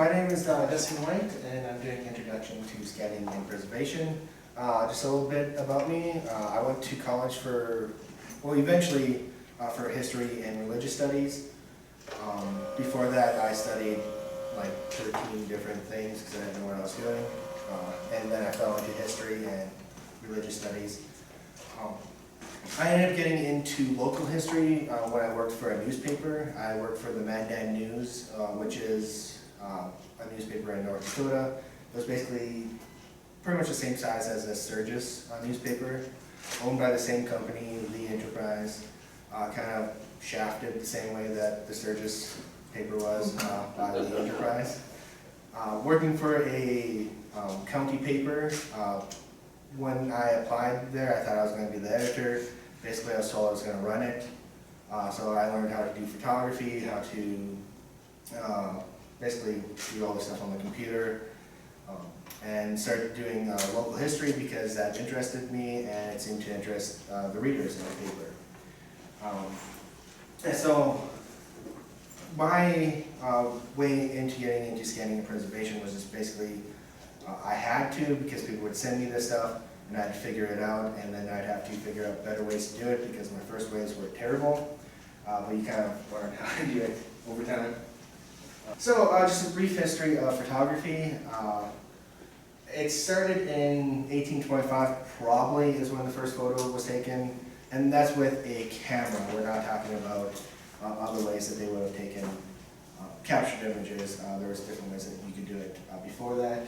My name is Dustin White, and I'm doing Introduction to Scanning and Preservation. Just a little bit about me. I went to college eventually for history and religious studies. Before that, I studied like 13 different things because I didn't know what I was doing. And then I fell into history and religious studies. I ended up getting into local history when I worked for a newspaper. I worked for the Meade News, which is a newspaper in North Dakota. It was basically pretty much the same size as a Sturgis newspaper, owned by the same company, the Enterprise, kind of shafted the same way that the Sturgis paper was by the Enterprise. Working for a county paper, when I applied there, I thought I was going to be the editor. Basically, I was told I was going to run it. So I learned how to do photography, how to basically do all this stuff on the computer, and started doing local history because that interested me and it seemed to interest the readers in the paper. And so my way into getting into scanning and preservation was just basically I had to, because people would send me this stuff and I'd figure it out, and then I'd have to figure out better ways to do it because my first ways were terrible, but you kind of learn how to do it over time. So just a brief history of photography. It started in 1825, probably is when the first photo was taken, and that's with a camera. We're not talking about other ways that they would have taken captured images. There was different ways that you could do it before that.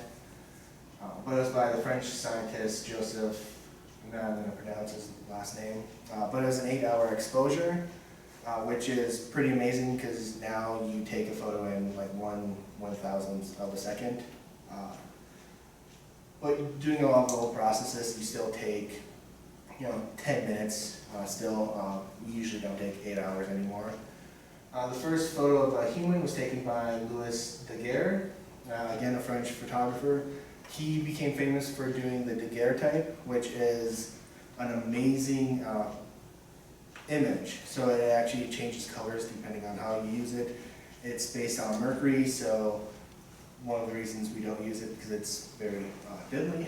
But it was by the French scientist Joseph, I'm not going to pronounce his last name, but it was an 8-hour exposure, which is pretty amazing because now you take a photo in like 1/1000th of a second. But doing all the whole processes, you still take 10 minutes still. We usually don't take 8 hours anymore. The first photo of a human was taken by Louis Daguerre, again a French photographer. He became famous for doing the daguerreotype, which is an amazing image. So it actually changes colors depending on how you use it. It's based on mercury, so one of the reasons we don't use it because it's very deadly.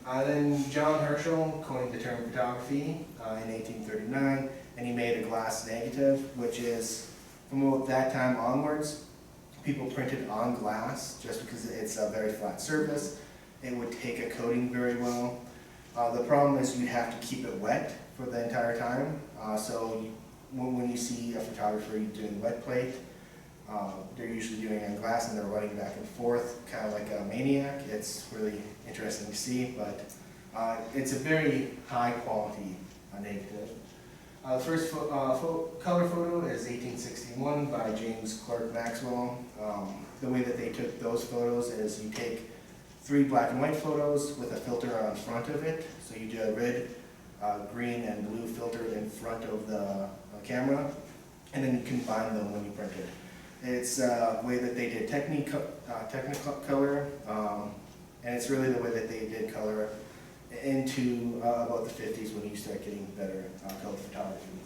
Then John Herschel coined the term photography in 1839, and he made a glass negative, which is, from about that time onwards, people printed on glass just because it's a very flat surface. It would take a coating very well. The problem is you'd have to keep it wet for the entire time. When you see a photographer doing wet plate, they're usually doing it on glass and they're running back and forth, kind of like a maniac. It's really interesting to see, but it's a very high quality negative. The first color photo is 1861 by James Clerk Maxwell. The way that they took those photos is you take 3 black and white photos with a filter on front of it. So you do a red, green, and blue filter in front of the camera, and then you combine them when you print it. It's a way that they did Technicolor, and it's really the way that they did color into about the 50s when you start getting better color photography.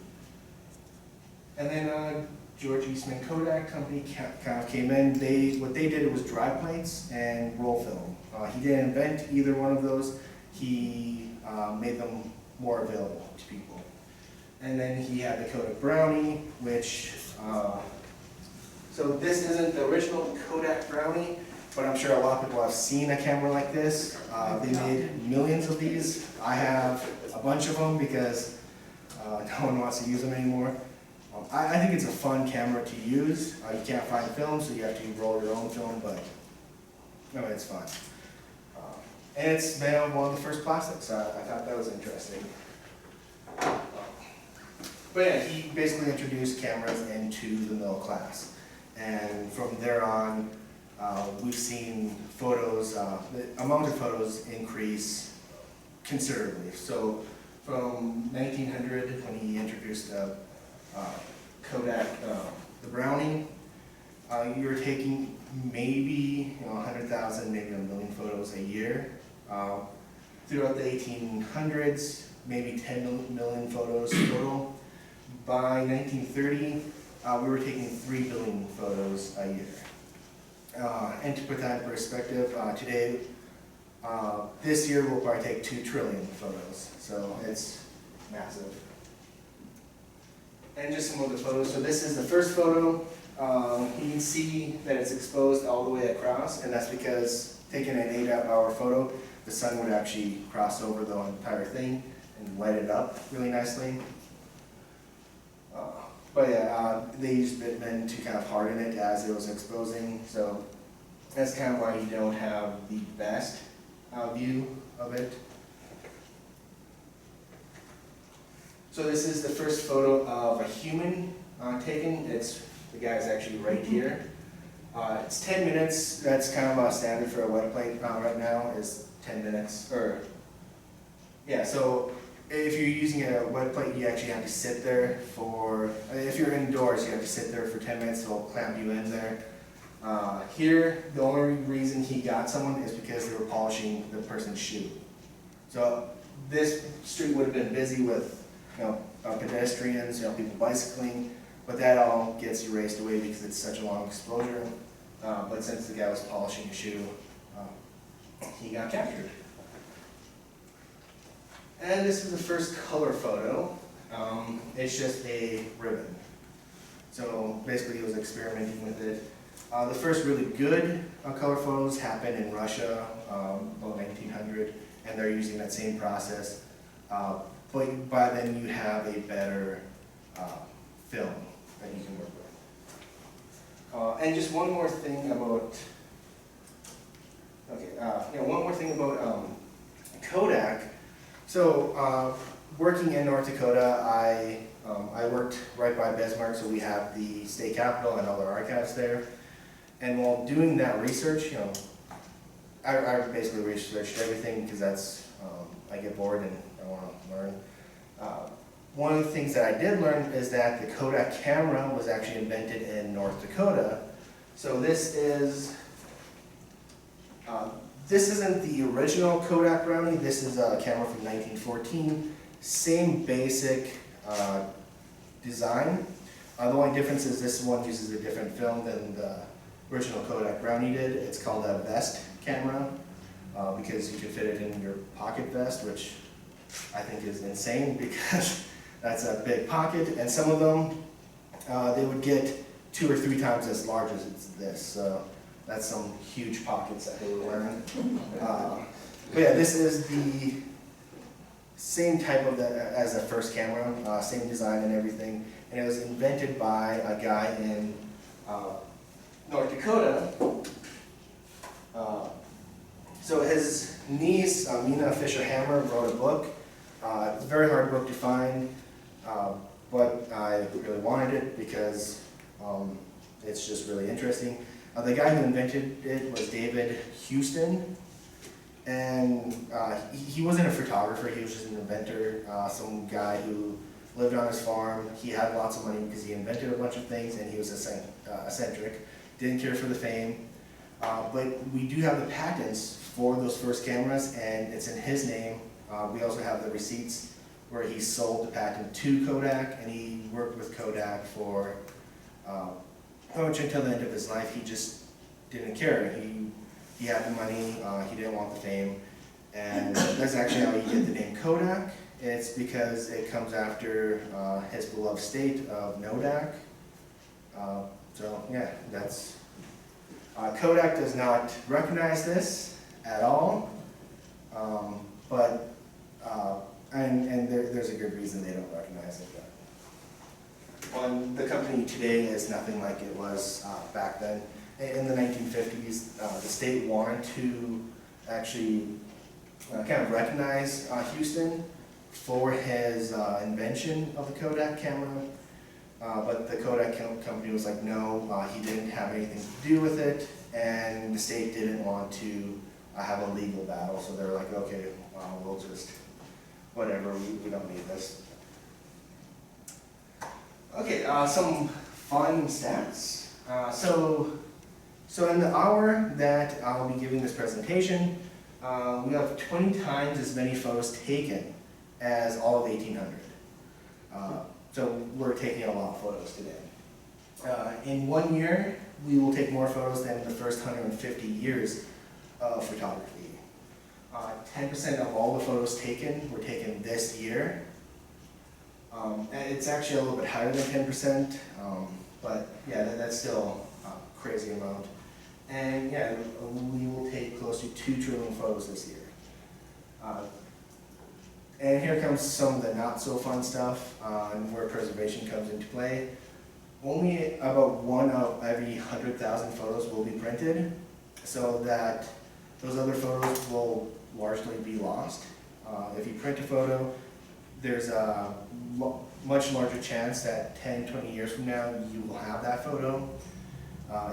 And then George Eastman Kodak Company kind of came in. What they did was dry plates and roll film. He didn't invent either one of those. He made them more available to people. And then he had the Kodak Brownie, which so this isn't the original Kodak Brownie, but I'm sure a lot of people have seen a camera like this. They made millions of these. I have a bunch of them because no one wants to use them anymore. I think it's a fun camera to use. You can't find film, so you have to roll your own film, but no, it's fun. And it's made of one of the first plastics, so I thought that was interesting. But yeah, he basically introduced cameras into the middle class. And from there on, we've seen photos, the amount of photos increase considerably. So from 1900, when he introduced Kodak, the Brownie, you were taking maybe 100,000, maybe 1 million photos a year. Throughout the 1800s, maybe 10 million photos total. By 1930, we were taking 3 billion photos a year. And to put that in perspective, this year we'll probably take 2 trillion photos, so it's massive. And just some of the photos. So this is the first photo. You can see that it's exposed all the way across, and that's because taking an 8-hour photo, the sun would actually cross over the entire thing and light it up really nicely. But yeah, they used bitumen to kind of harden it as it was exposing, so that's kind of why you don't have the best view of it. So this is the first photo of a human taken. The guy's actually right here. It's 10 minutes. That's kind of standard for a wet plate right now, is 10 minutes. So if you're using a wet plate, you actually have to sit there for, if you're indoors, you have to sit there for 10 minutes, they'll clamp you in there. Here, the only reason he got someone is because they were polishing the person's shoe. So this street would have been busy with pedestrians, people bicycling, but that all gets erased away because it's such a long exposure. But since the guy was polishing a shoe, he got captured. And this is the first color photo. It's just a ribbon. So basically he was experimenting with it. The first really good color photos happened in Russia, about 1900, and they're using that same process. But by then you have a better film that you can work with. And just one more thing about, Kodak. So working in North Dakota, I worked right by Bismarck, so we have the state capitol and all their archives there. And while doing that research, I basically researched everything because that's, I get bored and I want to learn. One of the things that I did learn is that the Kodak camera was actually invented in North Dakota. So this isn't the original Kodak Brownie. This is a camera from 1914. Same basic design. The only difference is this one uses a different film than the original Kodak Brownie did. It's called a vest camera because you can fit it in your pocket vest, which I think is insane because that's a big pocket. And some of them, they would get 2 or 3 times as large as this. So that's some huge pockets that they were wearing. But yeah, this is the same type of as the first camera, same design and everything. And it was invented by a guy in North Dakota. So his niece, Mina Fisher-Hammer, wrote a book. It's a very hard book to find, but I really wanted it because it's just really interesting. The guy who invented it was David Houston, and he wasn't a photographer, he was just an inventor, some guy who lived on his farm. He had lots of money because he invented a bunch of things and he was eccentric, didn't care for the fame. But we do have the patents for those first cameras and it's in his name. We also have the receipts where he sold the patent to Kodak and he worked with Kodak for pretty much until the end of his life. He just didn't care. He had the money, he didn't want the fame, and that's actually how you get the name Kodak. It's because it comes after his beloved state of Nodak. So yeah, that's Kodak does not recognize this at all, and there's a good reason they don't recognize it. The company today is nothing like it was back then. In the 1950s, the state wanted to actually kind of recognize Houston for his invention of the Kodak camera, but the Kodak company was like, no, he didn't have anything to do with it, and the state didn't want to have a legal battle, so they were like, okay, we'll just, whatever, we don't need this. Okay, some fun stats. So in the hour that I'll be giving this presentation, we have 20 times as many photos taken as all of 1800. So we're taking a lot of photos today. In 1 year, we will take more photos than the first 150 years of photography. 10% of all the photos taken were taken this year. And it's actually a little bit higher than 10%, but yeah, that's still a crazy amount. And yeah, we will take close to 2 trillion photos this year. And here comes some of the not so fun stuff and where preservation comes into play. Only about 1 out of every 100,000 photos will be printed, so that those other photos will largely be lost. If you print a photo, there's a much larger chance that 10, 20 years from now you will have that photo.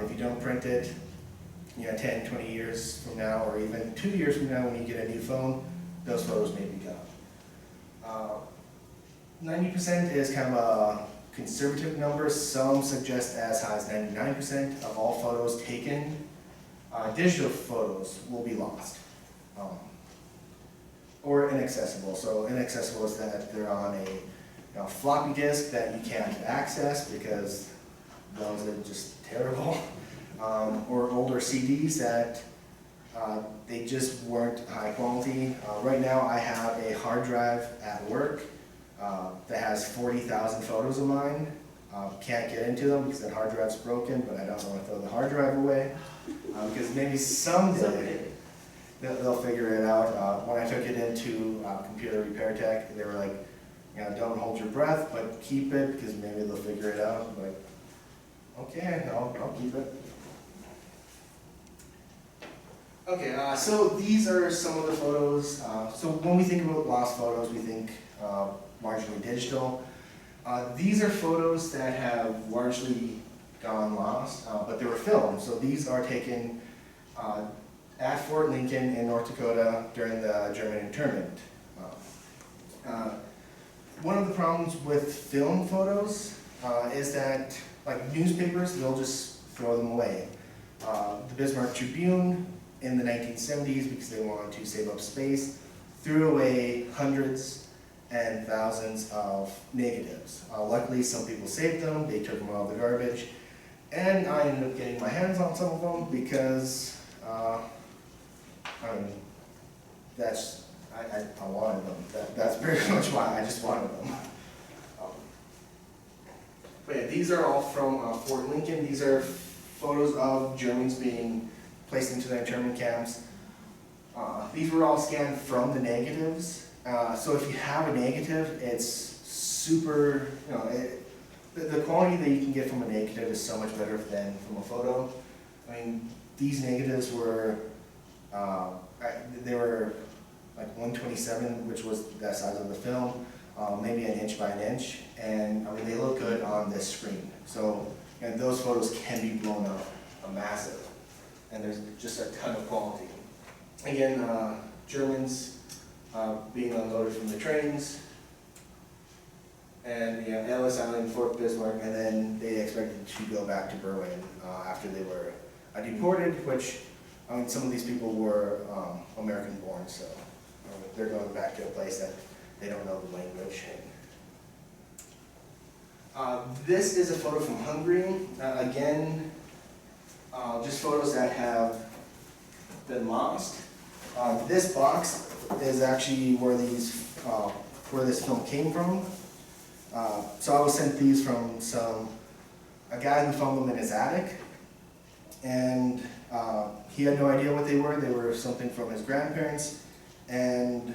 If you don't print it, 10, 20 years from now, or even 2 years from now when you get a new phone, those photos may be gone. 90% is kind of a conservative number. Some suggest as high as 99% of all photos taken, digital photos, will be lost. Or inaccessible. So inaccessible is that they're on a floppy disk that you can't access because those are just terrible. Or older CDs that they just weren't high quality. Right now I have a hard drive at work that has 40,000 photos of mine. Can't get into them because that hard drive's broken, but I don't want to throw the hard drive away. Because maybe someday they'll figure it out. When I took it into computer repair tech, they were like, don't hold your breath, but keep it because maybe they'll figure it out. I'm like, okay, I'll keep it. Okay, so these are some of the photos. So when we think about lost photos, we think largely digital. These are photos that have largely gone lost, but they were filmed. So these are taken at Fort Lincoln in North Dakota during the German internment. One of the problems with film photos is that, like newspapers, they'll just throw them away. The Bismarck Tribune in the 1970s, because they wanted to save up space, threw away hundreds and thousands of negatives. Luckily, some people saved them, they took them out of the garbage, and I ended up getting my hands on some of them because, I wanted them. That's pretty much why I just wanted them. But yeah, these are all from Fort Lincoln. These are photos of Germans being placed into the internment camps. These were all scanned from the negatives. So if you have a negative, it's super, the quality that you can get from a negative is so much better than from a photo. I mean, these negatives were, they were like 127, which was that size of the film, maybe an inch by an inch, and I mean, they look good on this screen. So, and those photos can be blown up massive, and there's just a ton of quality. Again, Germans being unloaded from the trains, and Ellis Island, Fort Bismarck, and then they expected to go back to Berlin after they were deported, which, I mean, some of these people were American born, so they're going back to a place that they don't know the language. This is a photo from Hungary. Again, just photos that have been lost. This box is actually where this film came from. So I was sent these from a guy who found them in his attic, and he had no idea what they were. They were something from his grandparents, and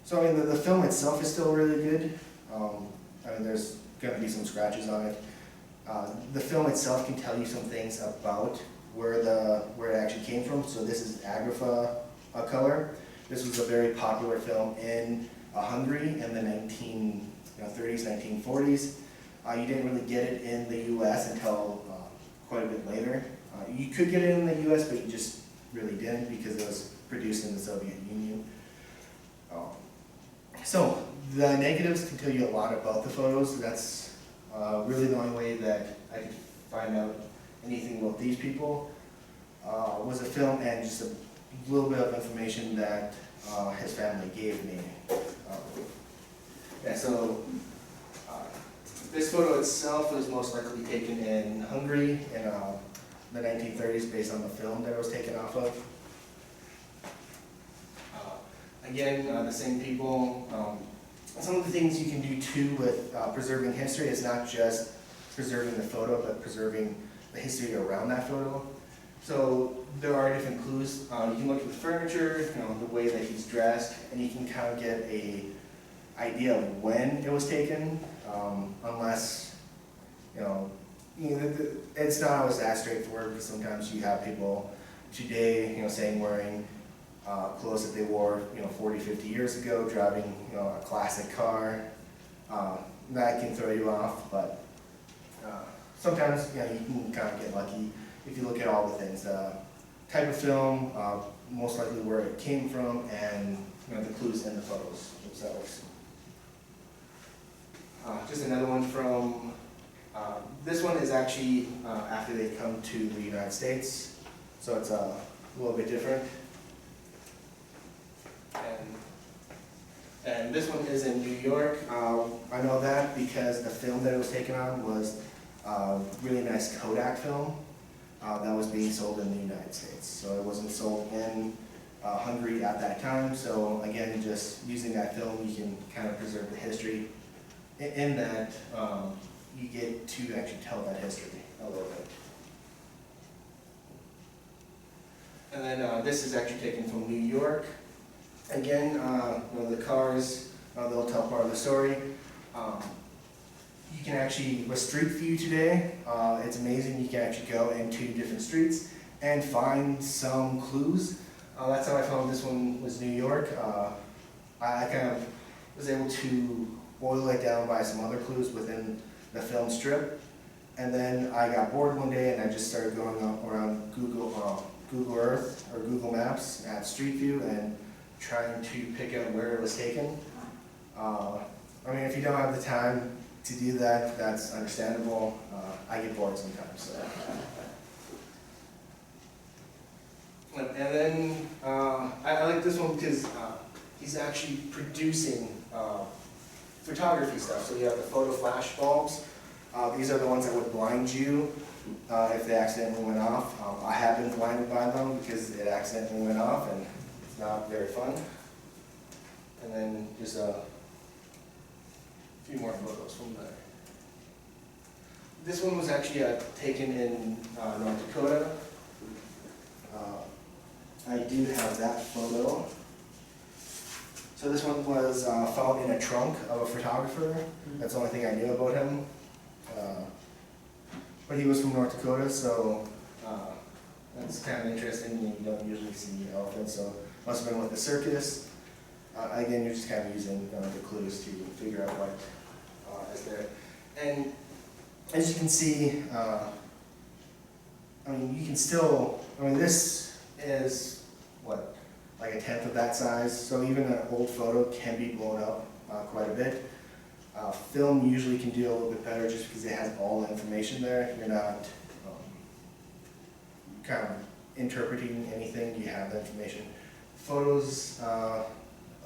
so I mean the film itself is still really good. I mean, there's going to be some scratches on it. The film itself can tell you some things about where it actually came from. So this is Agrafa color. This was a very popular film in Hungary in the 1930s, 1940s. You didn't really get it in the U.S. until quite a bit later. You could get it in the U.S., but you just really didn't because it was produced in the Soviet Union. So the negatives can tell you a lot about the photos. That's really the only way that I could find out anything about these people. Was a film and just a little bit of information that his family gave me. Yeah, so This photo itself was most likely taken in Hungary in the 1930s based on the film that it was taken off of. Again, the same people. Some of the things you can do too with preserving history is not just preserving the photo, but preserving the history around that photo. So there are different clues. You can look at the furniture, the way that he's dressed, and you can kind of get a idea of when it was taken, unless, it's not always that straightforward, because sometimes you have people today, saying wearing clothes that they wore, 40, 50 years ago, driving, a classic car. That can throw you off, but sometimes, you can kind of get lucky if you look at all the things. Type of film, most likely where it came from, and the clues in the photos themselves. Just another one from, this one is actually after they come to the United States, so it's a little bit different. And this one is in New York. I know that because the film that it was taken on was a really nice Kodak film that was being sold in the United States. So it wasn't sold in Hungary at that time. So again, just using that film, you can kind of preserve the history. In that, you get to actually tell that history a little bit. And then this is actually taken from New York. Again, the cars, they'll tell part of the story. You can actually, with Street View today, it's amazing. You can actually go into different streets and find some clues. That's how I found this one was New York. I kind of was able to boil it down by some other clues within the film strip. And then I got bored one day and I just started going around Google Earth or Google Maps at Street View and trying to pick out where it was taken. If you don't have the time to do that, that's understandable. I get bored sometimes. So. And then I like this one because he's actually producing photography stuff. So you have the photo flash bulbs. These are the ones that would blind you if they accidentally went off. I have been blinded by them because it accidentally went off, and it's not very fun. And then just a few more photos from there. This one was actually taken in North Dakota. I do have that photo. So this one was found in a trunk of a photographer. That's the only thing I knew about him. But he was from North Dakota, so that's kind of interesting. You don't usually see elephants, so must have been with the circus. Again, you're just kind of using the clues to figure out what is there. And as you can see, you can still, this is, what, like a tenth of that size, so even an old photo can be blown up quite a bit. Film usually can do a little bit better just because it has all the information there. You're not kind of interpreting anything, you have the information. Photos, a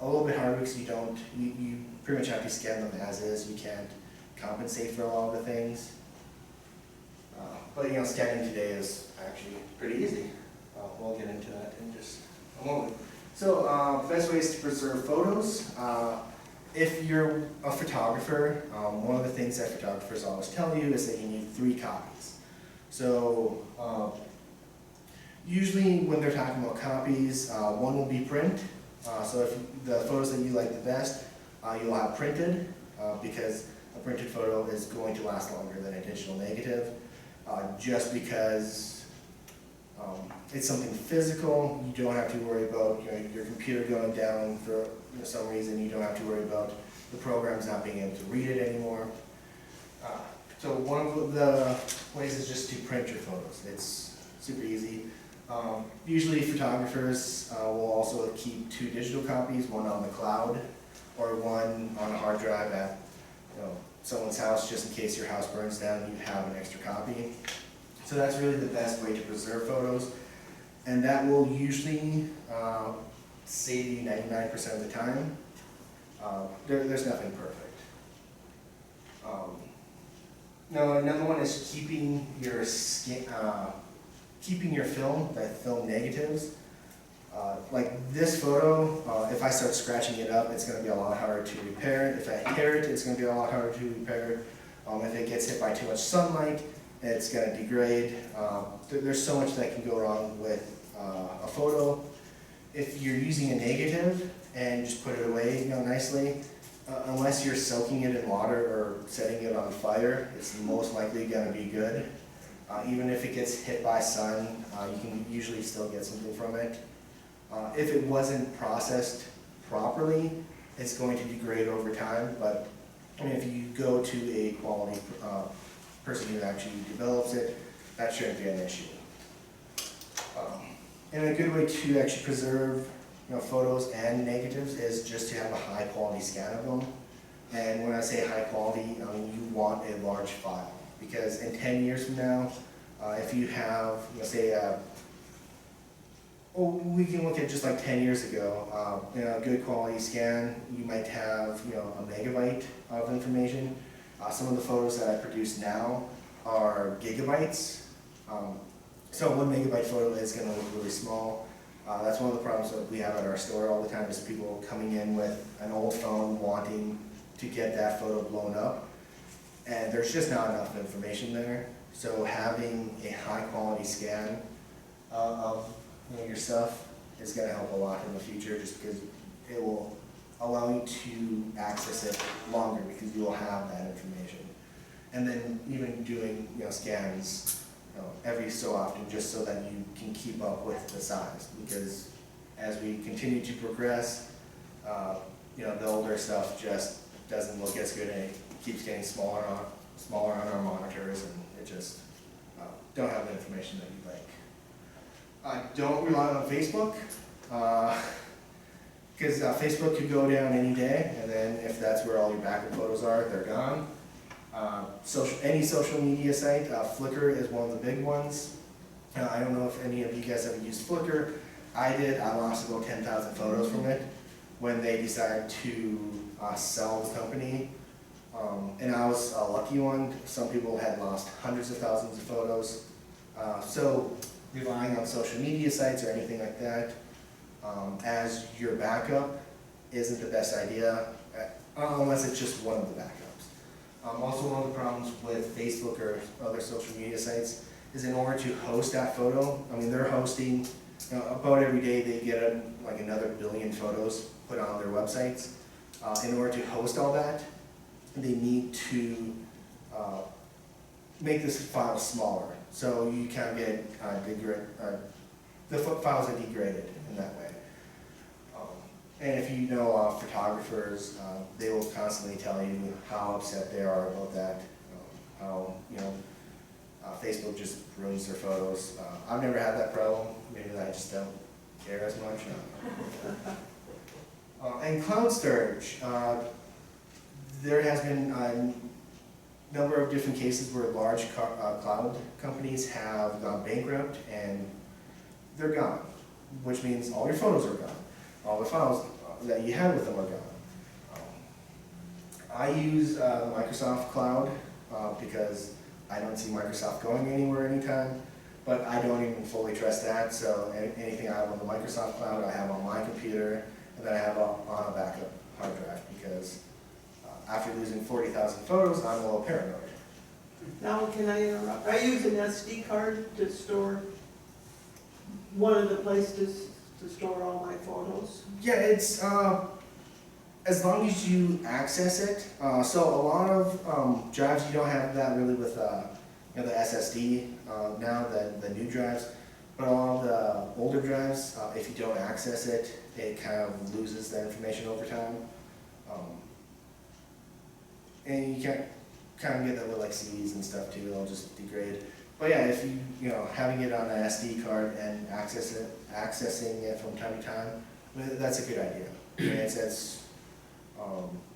little bit harder because you pretty much have to scan them as is. You can't compensate for a lot of the things. But scanning today is actually pretty easy. We'll get into that in just a moment. So best ways to preserve photos. If you're a photographer, one of the things that photographers always tell you is that you need 3 copies. So usually when they're talking about copies, one will be print. So if the photos that you like the best, you'll have printed, because a printed photo is going to last longer than a digital negative, just because it's something physical. You don't have to worry about your computer going down for some reason. You don't have to worry about the programs not being able to read it anymore. So one of the ways is just to print your photos. It's super easy. Usually photographers will also keep 2 digital copies, one on the cloud or one on a hard drive at someone's house, just in case your house burns down, you have an extra copy. So that's really the best way to preserve photos, and that will usually save you 99% of the time. There's nothing perfect. No, another one is keeping your film, the film negatives. Like this photo, if I start scratching it up, it's going to be a lot harder to repair it. If I tear it, it's going to be a lot harder to repair. If it gets hit by too much sunlight, it's going to degrade. There's so much that can go wrong with a photo. If you're using a negative and just put it away, nicely, unless you're soaking it in water or setting it on fire, it's most likely going to be good. Even if it gets hit by sun, you can usually still get something from it. If it wasn't processed properly, it's going to degrade over time, but if you go to a quality person who actually develops it, that shouldn't be an issue. And a good way to actually preserve photos and negatives is just to have a high quality scan of them. And when I say high quality, you want a large file, because in 10 years from now, if you have, say, we can look at just like 10 years ago, a good quality scan, you might have a megabyte of information. Some of the photos that I produce now are gigabytes. So 1 megabyte photo is going to look really small. That's one of the problems that we have at our store all the time, is people coming in with an old phone wanting to get that photo blown up, and there's just not enough information there. So having a high quality scan of your stuff is going to help a lot in the future, just because it will allow you to access it longer, because you will have that information. And then even doing scans every so often, just so that you can keep up with the size, because as we continue to progress, the older stuff just doesn't look as good, and it keeps getting smaller on our monitors, and it just don't have the information that you'd like. Don't rely on Facebook, because Facebook could go down any day, and then if that's where all your backup photos are, they're gone. Any social media site, Flickr is one of the big ones. I don't know if any of you guys ever used Flickr. I did. I lost about 10,000 photos from it when they decided to sell the company. And I was a lucky one. Some people had lost hundreds of thousands of photos. So relying on social media sites or anything like that as your backup isn't the best idea, unless it's just one of the backups. Also, one of the problems with Facebook or other social media sites is, in order to host that photo, they're hosting, about every day they get like another 1 billion photos put on their websites. In order to host all that, they need to make this file smaller, so you can get the files are degraded in that way. And if you know photographers, they will constantly tell you how upset they are about that, how Facebook just ruins their photos. I've never had that problem. Maybe I just don't care as much. And cloud storage. There has been a number of different cases where large cloud companies have gone bankrupt, and they're gone, which means all your photos are gone. All the files that you had with them are gone. I use Microsoft Cloud because I don't see Microsoft going anywhere anytime, but I don't even fully trust that, so anything I have on the Microsoft Cloud I have on my computer, and then I have on a backup hard drive, because after losing 40,000 photos, I'm a little paranoid. Now, can I interrupt? I use an SD card to store, one of the places to store all my photos. Yeah, it's as long as you access it. So a lot of drives, you don't have that really with the SSD now, the new drives. But a lot of the older drives, if you don't access it, it kind of loses the information over time. And you can't kind of get that with like CDs and stuff too, it'll just degrade. But yeah, if having it on an SD card and accessing it from time to time, that's a good idea.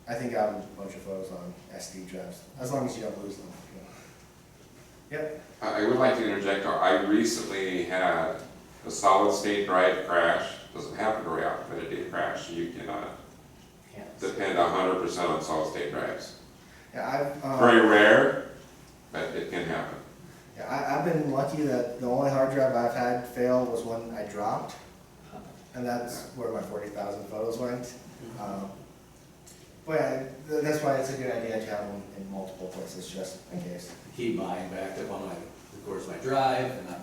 I think I have a bunch of photos on SD drives, as long as you don't lose them. Yep. I would like to interject. I recently had a solid state drive crash. Doesn't happen very often, but it did crash. You cannot depend 100% on solid state drives. Yeah, very rare, but it can happen. Yeah, I've been lucky that the only hard drive I've had fail was one I dropped, and that's where my 40,000 photos went. But yeah, that's why it's a good idea to have them in multiple places, just in case. Keep mine backed up on my, of course, my drive, and a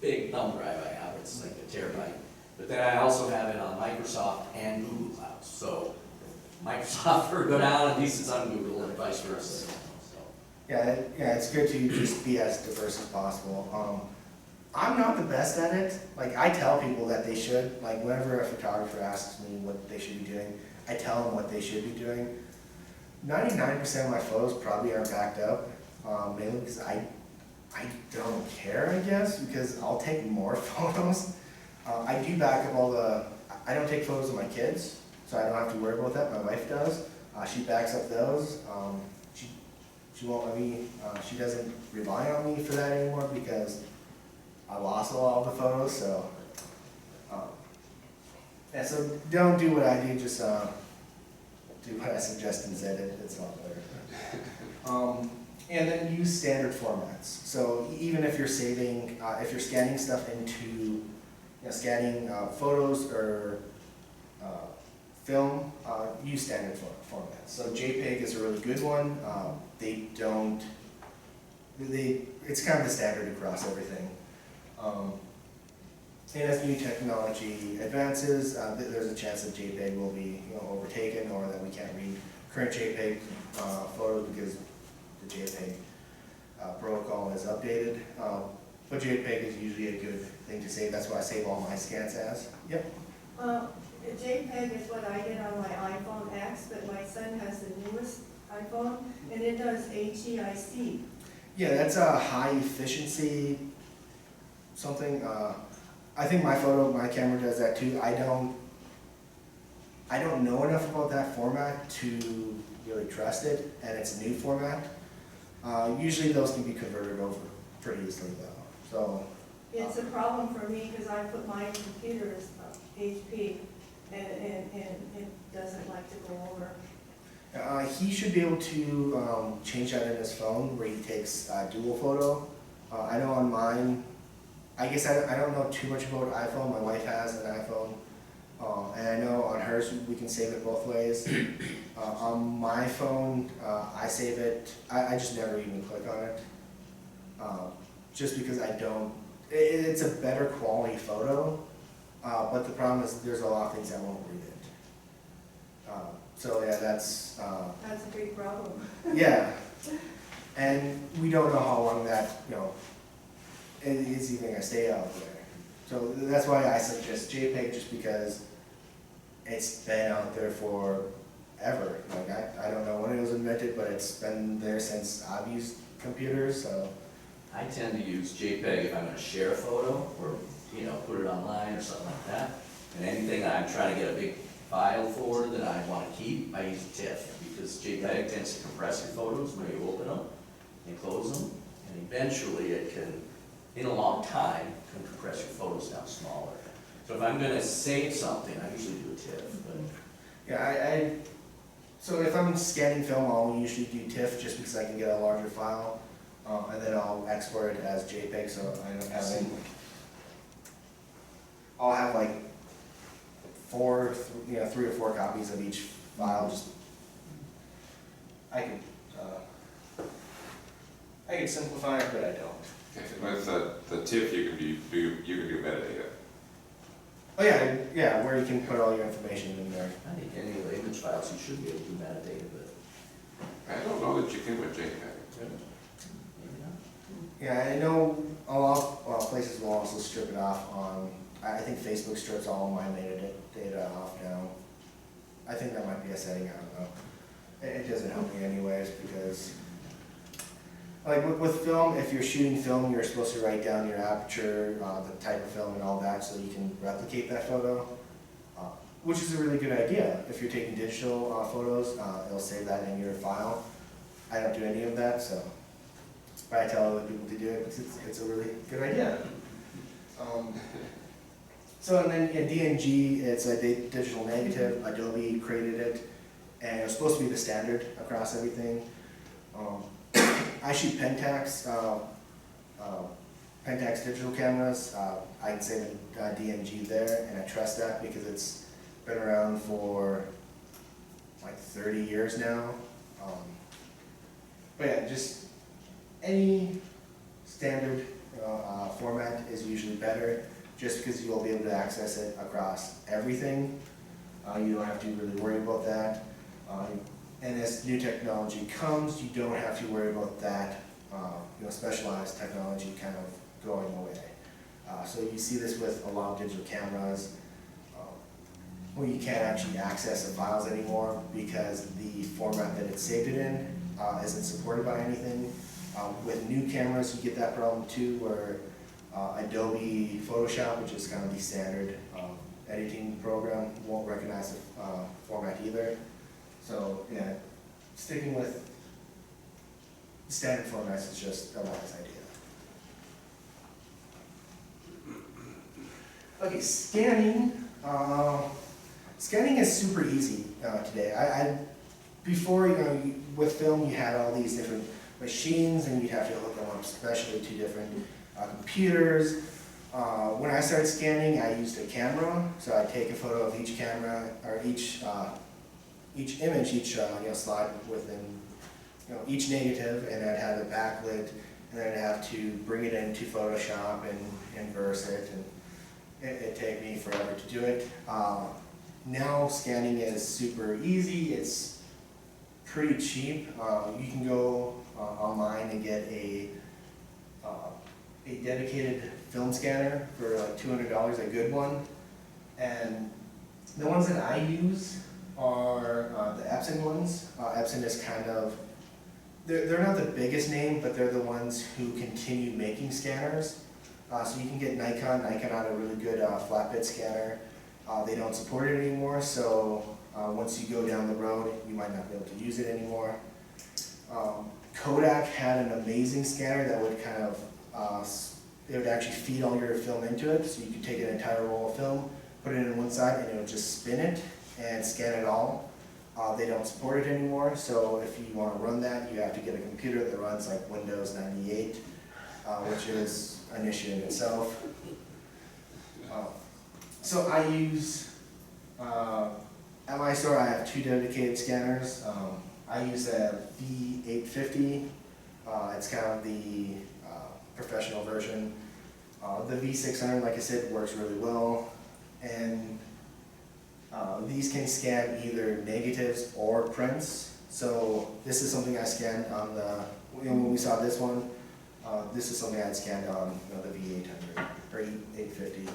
big thumb drive I have, it's like a terabyte. But then I also have it on Microsoft and Google Clouds, so if Microsoft were to go down, at least it's on Google and vice versa. So, Yeah, it's good to just be as diverse as possible. I'm not the best at it. Like, I tell people that they should, like, whenever a photographer asks me what they should be doing, I tell them what they should be doing. 99% of my photos probably aren't backed up, mainly because I don't care, I guess, because I'll take more photos. I do back up I don't take photos of my kids, so I don't have to worry about that. My wife does. She backs up those. She won't let me, she doesn't rely on me for that anymore because I lost a lot of the photos, so. Yeah, so don't do what I do, just do what I suggest and said, it's a lot better. And then use standard formats. So even if you're saving, if you're scanning stuff into, scanning photos or film, use standard formats. So JPEG is a really good one. It's kind of the standard across everything. And as new technology advances, there's a chance that JPEG will be overtaken, or that we can't read current JPEG photos because the JPEG protocol is updated. But JPEG is usually a good thing to save. That's why I save all my scans as. Yep. JPEG is what I did on my iPhone X, but my son has the newest iPhone, and it does HEIC. Yeah, that's a high efficiency something. I think my camera does that too. I don't know enough about that format to really trust it, and it's a new format. Usually those can be converted over pretty easily though. So It's a problem for me because I put my computer as HP, and it doesn't like to go over. he should be able to change that in his phone where he takes dual photo. I know on mine, I guess I don't know too much about iPhone. My wife has an iPhone, and I know on hers we can save it both ways. On my phone, I save it, I just never even click on it, just because I don't, it's a better quality photo, but the problem is there's a lot of things I won't read it. So yeah, that's That's a big problem. yeah, and we don't know how long that, is even gonna stay out there. So that's why I suggest JPEG, just because it's been out there forever. Like I don't know when it was invented, but it's been there since I've used computers, so. I tend to use JPEG if I'm gonna share a photo, or, put it online or something like that. And anything that I'm trying to get a big file for that I wanna keep, I use TIFF, because JPEG tends to compress your photos when you open them and close them, and eventually it can, in a long time, can compress your photos down smaller. So if I'm gonna save something, I usually do a TIFF, but. Yeah, so if I'm scanning film, I'll usually do TIFF just because I can get a larger file, and then I'll export it as JPEG, so I end up having, I'll have like 3 or 4 copies of each file. Just I could simplify it, but I don't. With the TIFF, you can do metadata. Oh yeah, where you can put all your information in there. I think any of the image files, you should be able to do metadata, but I don't know that you can with JPEG. maybe not. Yeah, I know a lot of places will also strip it off on, I think Facebook strips all of my metadata off now. I think that might be a setting, I don't know. It doesn't help me anyways, because like with film, if you're shooting film, you're supposed to write down your aperture, the type of film and all that, so you can replicate that photo, which is a really good idea. If you're taking digital photos, it'll save that in your file. I don't do any of that, so, but I tell other people to do it because it's a really good idea. So and then DNG, it's a digital negative. Adobe created it, and it was supposed to be the standard across everything. I shoot Pentax, Pentax digital cameras. I can say the DMG there, and I trust that because it's been around for like 30 years now. But yeah, just any standard format is usually better, just because you'll be able to access it across everything. You don't have to really worry about that. And as new technology comes, you don't have to worry about that specialized technology kind of going away. So you see this with a lot of digital cameras, where you can't actually access the files anymore because the format that it's saved it in isn't supported by anything. With new cameras, you get that problem too, where Adobe Photoshop, which is kind of the standard editing program, won't recognize the format either. So yeah, sticking with standard formats is just a wise idea. Okay, scanning. Scanning is super easy today. Before, with film, you had all these different machines, and you'd have to hook them up specially to different computers. When I started scanning, I used a camera, so I'd take a photo of each camera, or each image, each slide within each negative, and I'd have it backlit, and then I'd have to bring it into Photoshop and inverse it, and it'd take me forever to do it. Now scanning is super easy. It's pretty cheap. You can go online and get a dedicated film scanner for like $200, a good one. And the ones that I use are the Epson ones. Epson is kind of, they're not the biggest name, but they're the ones who continue making scanners. So you can get Nikon. Nikon had a really good flatbed scanner. They don't support it anymore, so once you go down the road, you might not be able to use it anymore. Kodak had an amazing scanner that would kind of, it would actually feed all your film into it, so you could take an entire roll of film, put it in one side, and it would just spin it and scan it all. They don't support it anymore, so if you want to run that, you have to get a computer that runs like Windows 98, which is an issue in itself. So I use, at my store I have two dedicated scanners. I use a V850, it's kind of the professional version. The V600, like I said, works really well, and these can scan either negatives or prints. So this is something I scanned on the, when we saw this one, this is something I had scanned on the V800 or 850.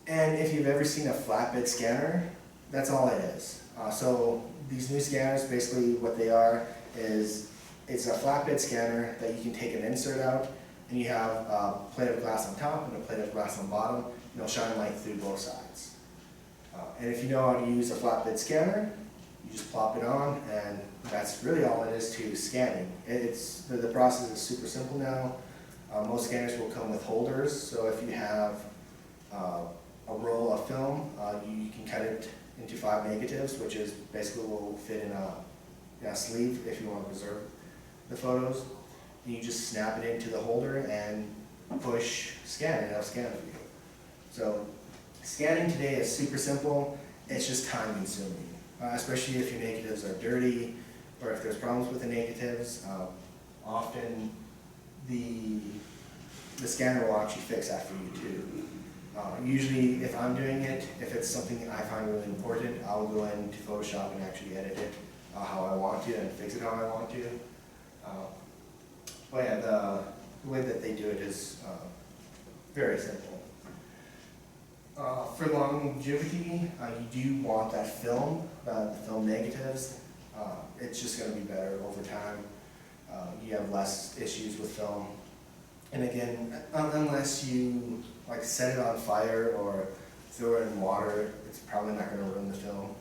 And if you've ever seen a flatbed scanner, that's all it is. So these new scanners, basically what they are is, it's a flatbed scanner that you can take an insert out, and you have a plate of glass on top and a plate of glass on bottom, and it'll shine light through both sides. And if you know how to use a flatbed scanner, you just plop it on, and that's really all it is to scanning. The process is super simple now. Most scanners will come with holders, so if you have a roll of film, you can cut it into 5 negatives, which is basically will fit in a sleeve if you want to preserve the photos. And you just snap it into the holder and push scan, and it'll scan for you. So scanning today is super simple. It's just time consuming, especially if your negatives are dirty or if there's problems with the negatives. Often the scanner will actually fix that for you too. Usually if I'm doing it, if it's something I find really important, I'll go into Photoshop and actually edit it how I want to and fix it how I want to. But yeah, the way that they do it is very simple. For longevity, you do want that film, the film negatives. It's just going to be better over time. You have less issues with film. And again, unless you like set it on fire or throw it in water, it's probably not going to ruin the film.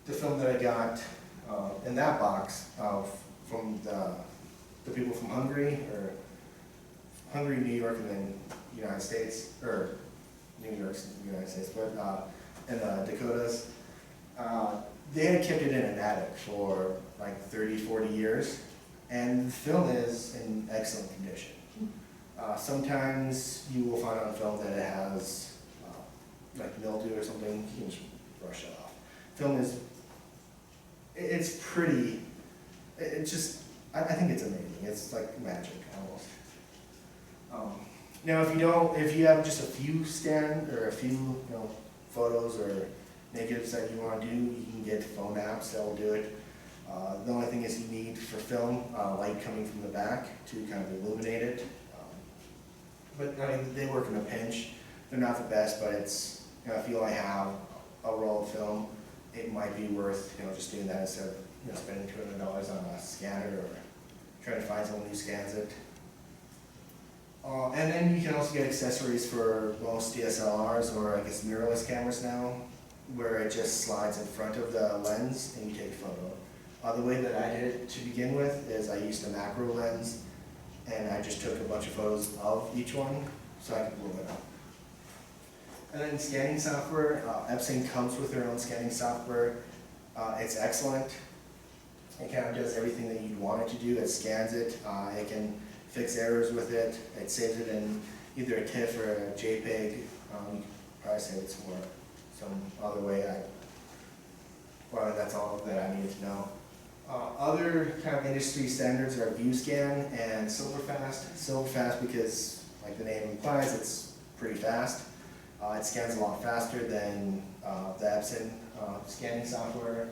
The film that I got in that box from the people from Hungary, New York, and then United States, or New York's the United States, but in the Dakotas. they had kept it in an attic for like 30, 40 years, and the film is in excellent condition. Sometimes you will find on film that it has like mildew or something, you can just brush it off. Film is, it's pretty, it's just, I think it's amazing. It's like magic almost. Now if you have just a few scan or a few photos or negatives that you want to do, you can get phone apps that will do it. The only thing is you need for film, light coming from the back to kind of illuminate it. But I mean, they work in a pinch. They're not the best, but it's, if you only have a roll of film, it might be worth, just doing that instead of, spending $200 on a scanner or trying to find someone who scans it. And then you can also get accessories for most DSLRs, or I guess mirrorless cameras now, where it just slides in front of the lens and you take a photo. The way that I did it to begin with is I used a macro lens, and I just took a bunch of photos of each one so I could blow it up. And then scanning software, Epson comes with their own scanning software. It's excellent. It kind of does everything that you'd want it to do. It scans it, it can fix errors with it, it saves it in either a TIFF or a JPEG. You could probably save it some other way. Well, that's all that I needed to know. Other kind of industry standards are ViewScan and Silverfast. Silverfast because, like the name implies, it's pretty fast. It scans a lot faster than the Epson scanning software.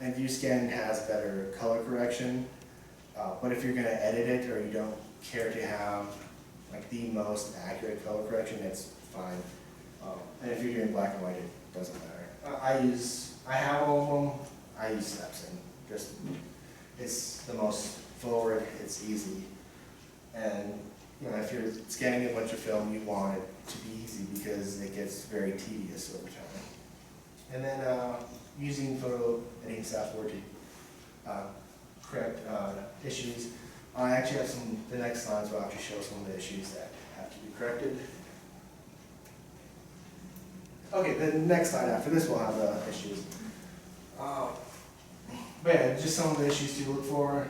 And ViewScan has better color correction. But if you're going to edit it or you don't care to have like the most accurate color correction, it's fine. And if you're doing black and white, it doesn't matter. I have all of them. I use Epson. It's the most forward, it's easy. And if you're scanning a bunch of film, you want it to be easy because it gets very tedious over time. And then using photo editing software to correct issues. I actually have the next slides will actually show some of the issues that have to be corrected. Okay, the next slide after this will have the issues. But yeah, just some of the issues to look for.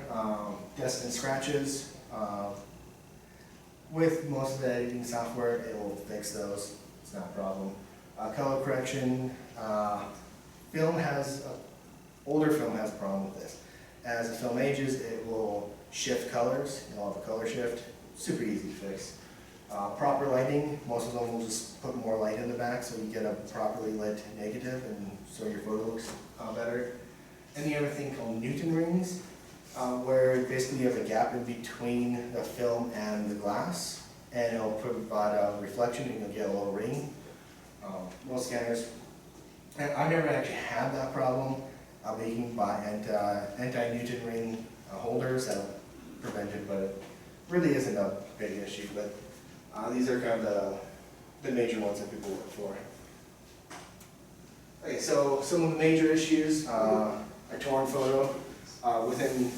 Dust and scratches. With most of the editing software, it will fix those. It's not a problem. Color correction. Older film has a problem with this. As the film ages, it will shift colors. It'll have a color shift. Super easy to fix. Proper lighting. Most of them will just put more light in the back so you get a properly lit negative and so your photo looks better. And you have a thing called Newton rings, where basically you have a gap in between the film and the glass, and it'll provide a reflection and you'll get a little ring. Most scanners, and I've never actually had that problem. But you can buy anti-Newton ring holders that'll prevent it, but it really isn't a big issue. But these are kind of the major ones that people look for. Okay, so some of the major issues. A torn photo. Within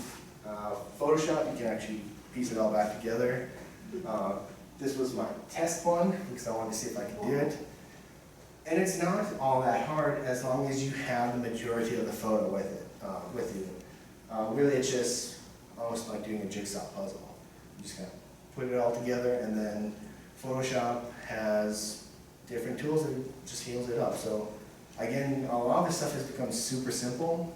Photoshop, you can actually piece it all back together. This was my test one because I wanted to see if I could do it. And it's not all that hard as long as you have the majority of the photo with you. Really, it's just almost like doing a jigsaw puzzle. You just kind of put it all together, and then Photoshop has different tools that just heals it up. So again, a lot of this stuff has become super simple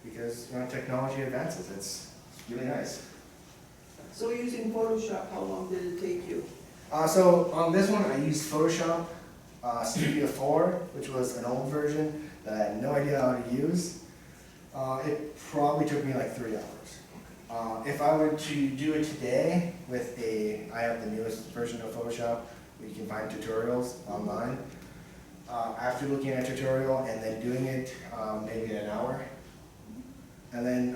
because technology advances. It's really nice. So using Photoshop, how long did it take you? So on this one, I used Photoshop Studio 4, which was an old version that I had no idea how to use. It probably took me like 3 hours. If I were to do it today with I have the newest version of Photoshop, where you can find tutorials online. After looking at a tutorial and then doing it, maybe an hour. And then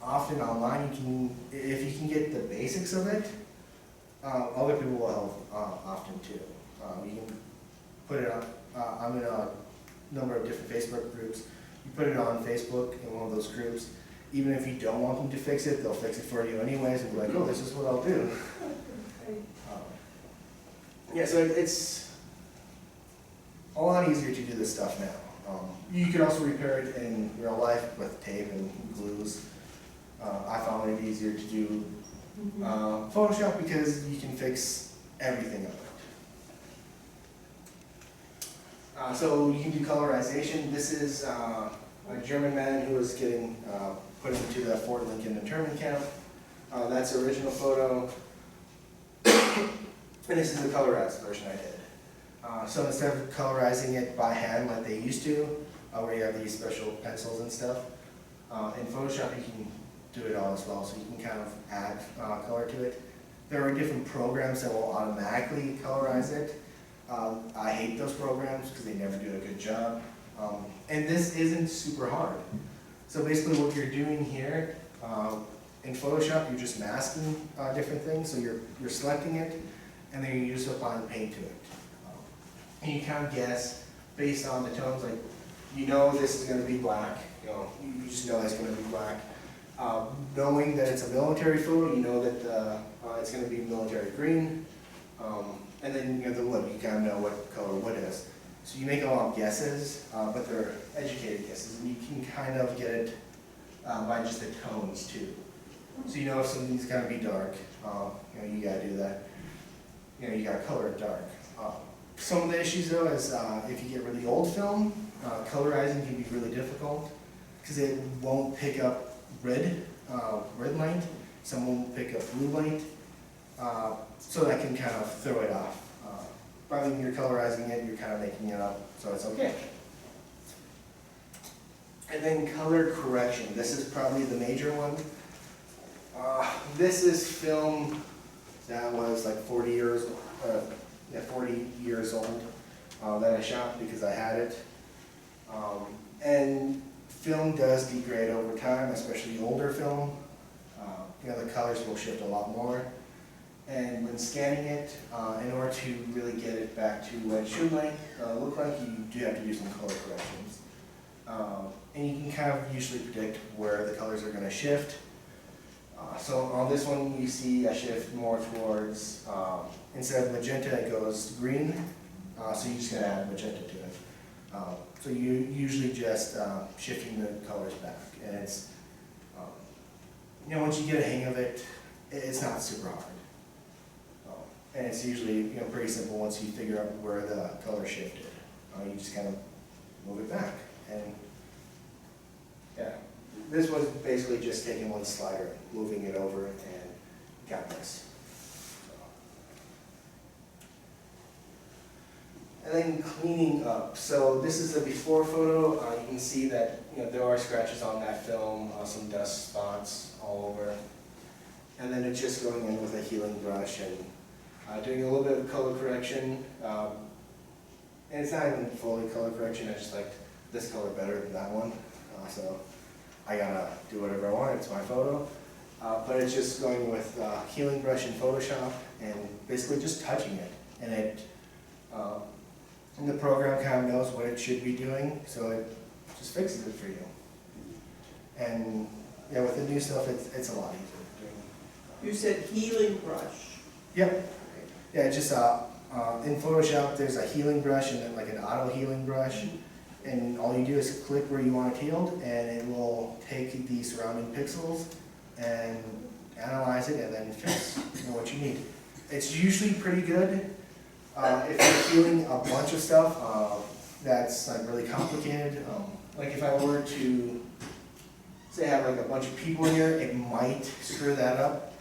often online, if you can get the basics of it, other people will help often too. You can put it on, I'm in a number of different Facebook groups. You put it on Facebook in one of those groups. Even if you don't want them to fix it, they'll fix it for you anyways and be like, oh, this is what I'll do. Yeah, so it's a lot easier to do this stuff now. You could also repair it in real life with tape and glues. I found it easier to do Photoshop because you can fix everything of it. So you can do colorization. This is a German man who was getting put into the Fort Lincoln internment camp. That's the original photo. And this is the colorized version I did. So instead of colorizing it by hand like they used to, where you have these special pencils and stuff, in Photoshop you can do it all as well, so you can kind of add color to it. There are different programs that will automatically colorize it. I hate those programs because they never do a good job. And this isn't super hard. So basically what you're doing here, in Photoshop, you're just masking different things. So you're selecting it, and then you just apply the paint to it. And you kind of guess based on the tones, like, you know this is going to be black. You just know it's going to be black. Knowing that it's a military photo, you know that it's going to be military green. And then the wood, you kind of know what color wood is. So you make a lot of guesses, but they're educated guesses, and you can kind of get it by just the tones too. So you know if something's going to be dark, you got to do that. You got to color it dark. Some of the issues though is if you get really old film, colorizing can be really difficult because it won't pick up red light, some won't pick up blue light, so that can kind of throw it off. Probably when you're colorizing it, you're kind of making it up, so it's okay. And then color correction. This is probably the major one. This is film that was like 40 years old that I shot because I had it. And film does degrade over time, especially older film. The colors will shift a lot more. And when scanning it, in order to really get it back to what it should look like, you do have to do some color corrections. And you can kind of usually predict where the colors are going to shift. So on this one, you see a shift more towards, instead of magenta, it goes green. So you're just going to add magenta to it. So you usually just shifting the colors back. And it's, once you get a hang of it, it's not super hard. And it's usually pretty simple once you figure out where the color shifted. You just kind of move it back. And yeah, this was basically just taking one slider, moving it over, and got this. And then cleaning up. So this is the before photo. You can see that there are scratches on that film, some dust spots all over. And then it's just going in with a healing brush and doing a little bit of color correction. And it's not even fully color correction, I just liked this color better than that one. So I gotta do whatever I want, it's my photo. But it's just going with healing brush in Photoshop and basically just touching it. And the program kind of knows what it should be doing, so it just fixes it for you. And with the new stuff, it's a lot easier. You said healing brush. Yep. Yeah, just in Photoshop, there's a healing brush and then like an auto healing brush. And all you do is click where you want it healed, and it will take the surrounding pixels and analyze it and then fix what you need. It's usually pretty good. If you're healing a bunch of stuff that's like really complicated, like if I were to say have like a bunch of people here, it might screw that up.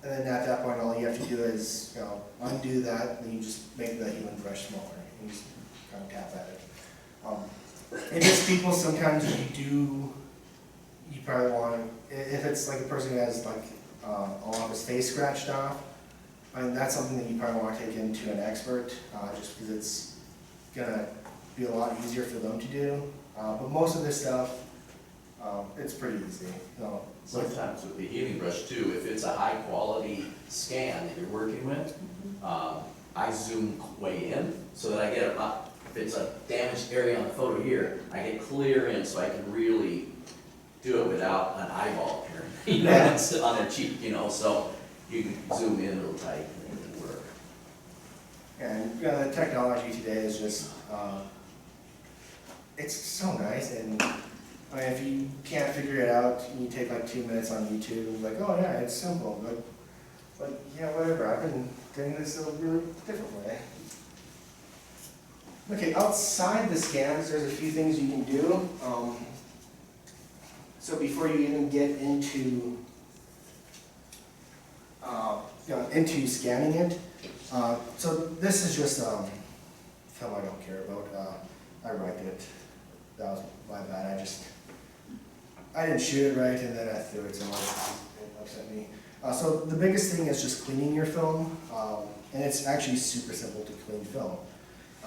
And then at that point, all you have to do is undo that, and then you just make the healing brush smaller, and you just kind of tap at it. And just people, sometimes you probably want to, if it's like a person who has like a lot of his face scratched off, I mean, that's something that you probably want to take into an expert, just because it's gonna be a lot easier for them to do. But most of this stuff, it's pretty easy. Sometimes with the healing brush too, if it's a high quality scan that you're working with, I zoom way in so that I get if it's a damaged area on the photo here, I get clear in so I can really do it without an eyeball here, that's on their cheek, so you can zoom in real tight and it can work. And the technology today is just, it's so nice, and I mean, if you can't figure it out, you take like 2 minutes on YouTube and like, oh yeah, it's simple, but yeah, whatever, I've been doing this a really different way. Okay, outside the scans, there's a few things you can do. So before you even get into into scanning it, so this is just film I don't care about. I wrecked it. That was my bad. I didn't shoot it right, and then I threw it somewhere. It upset me. So the biggest thing is just cleaning your film, and it's actually super simple to clean film.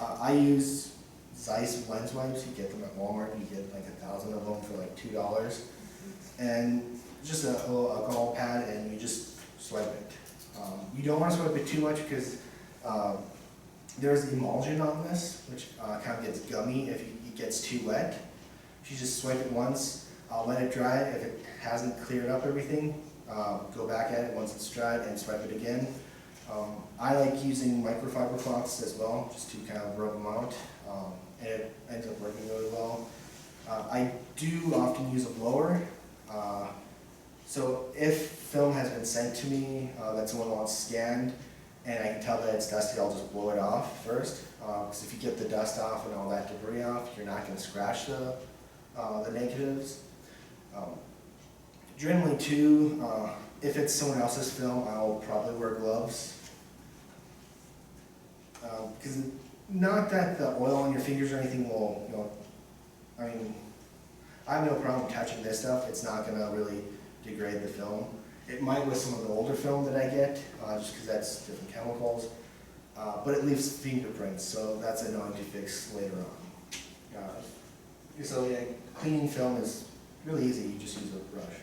I use Zeiss lens wipes. You get them at Walmart. You get like 1,000 of them for like $2, and just a little alcohol pad, and you just swipe it. You don't want to swipe it too much because there's emulsion on this, which kind of gets gummy if it gets too wet. If you just swipe it once, let it dry. If it hasn't cleared up everything, go back at it once it's dried and swipe it again. I like using microfiber cloths as well, just to kind of rub them out, and it ends up working really well. I do often use a blower. So if film has been sent to me that someone wants scanned, and I can tell that it's dusty, I'll just blow it off first. Because if you get the dust off and all that debris off, you're not going to scratch the negatives. Generally too, if it's someone else's film, I'll probably wear gloves. Because not that the oil on your fingers or anything will, I mean, I have no problem touching this stuff. It's not going to really degrade the film. It might with some of the older film that I get, just because that's different chemicals. But it leaves fingerprints, so that's annoying to fix later on. So yeah, cleaning film is really easy. You just use a brush.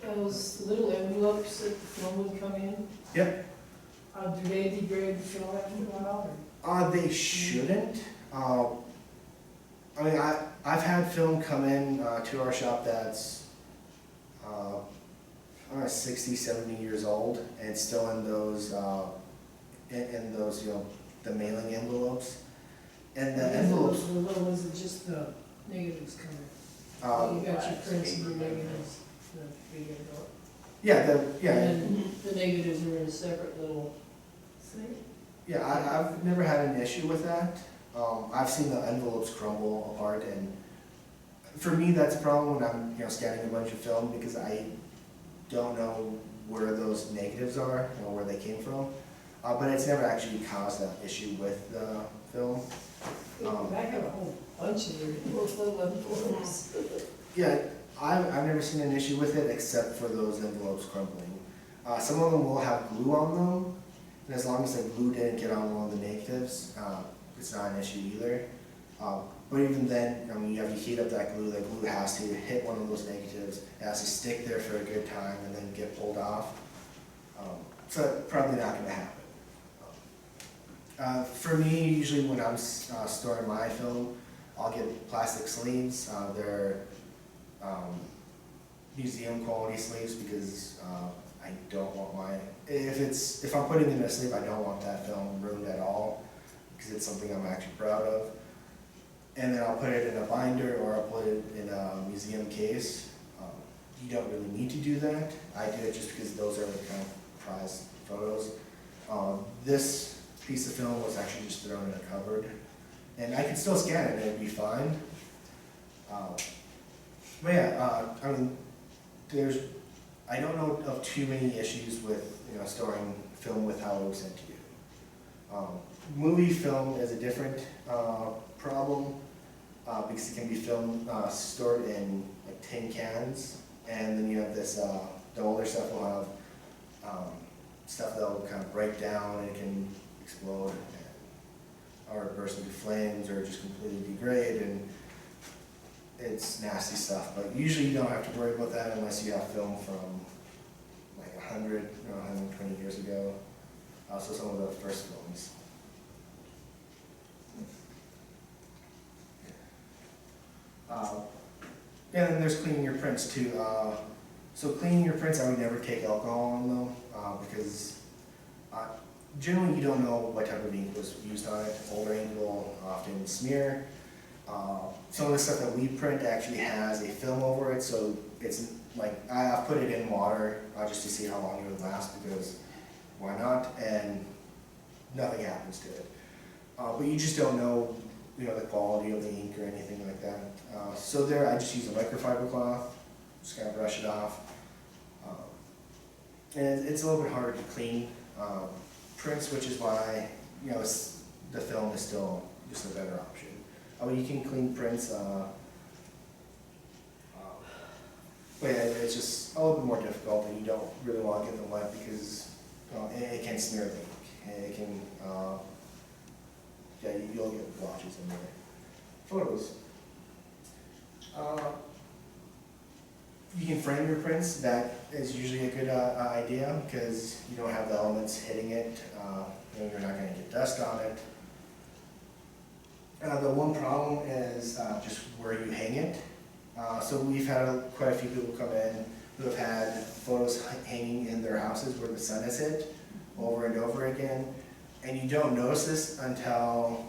Those little envelopes that the film would come in, Yep. do they degrade the film after a while? They shouldn't. I mean, I've had film come in to our shop that's 60, 70 years old, and it's still in those, the mailing envelopes. And the envelopes, The little ones that just the negatives come in. You got your prints and your negatives, the big envelope. yeah. And then the negatives are in a separate little thing. Yeah, I've never had an issue with that. I've seen the envelopes crumble apart, and for me, that's a problem when I'm scanning a bunch of film, because I don't know where those negatives are, where they came from. But it's never actually caused an issue with the film. I have a whole bunch of little envelopes. Yeah, I've never seen an issue with it except for those envelopes crumbling. Some of them will have glue on them, and as long as the glue didn't get on one of the negatives, it's not an issue either. But even then, you have to heat up that glue. The glue has to hit one of those negatives. It has to stick there for a good time and then get pulled off. So that's probably not going to happen. For me, usually when I'm storing my film, I'll get plastic sleeves. They're museum quality sleeves, because I don't want if I'm putting in a sleeve, I don't want that film ruined at all, because it's something I'm actually proud of. And then I'll put it in a binder, or I'll put it in a museum case. You don't really need to do that. I do it just because those are the kind of prized photos. This piece of film was actually just thrown in a cupboard, and I can still scan it and it'd be fine. But yeah, I don't know of too many issues with storing film with how it was sent to you. Movie film is a different problem, because it can be stored in like tin cans, and then you have this, the older stuff will have stuff that will kind of break down and it can explode, or burst into flames, or just completely degrade, and it's nasty stuff. But usually you don't have to worry about that unless you have film from like 100 or 120 years ago. So some of the first films. And then there's cleaning your prints too. So cleaning your prints, I would never take alcohol on them, because generally you don't know what type of ink was used on it. Older ink will often smear. Some of the stuff that we print actually has a film over it, so it's like, I put it in water just to see how long it would last, because why not? And nothing happens to it. But you just don't know, the quality of the ink or anything like that. So there, I just use a microfiber cloth, just kind of brush it off. And it's a little bit harder to clean prints, which is why, the film is still just a better option. You can clean prints, but yeah, it's just a little bit more difficult, and you don't really want to get them wet because it can smear the ink. It can, you'll get blotches in there. Photos. You can frame your prints. That is usually a good idea, because you don't have the elements hitting it. You're not going to get dust on it. The one problem is just where you hang it. So we've had quite a few people come in who have had photos hanging in their houses where the sun has hit over and over again. And you don't notice this until,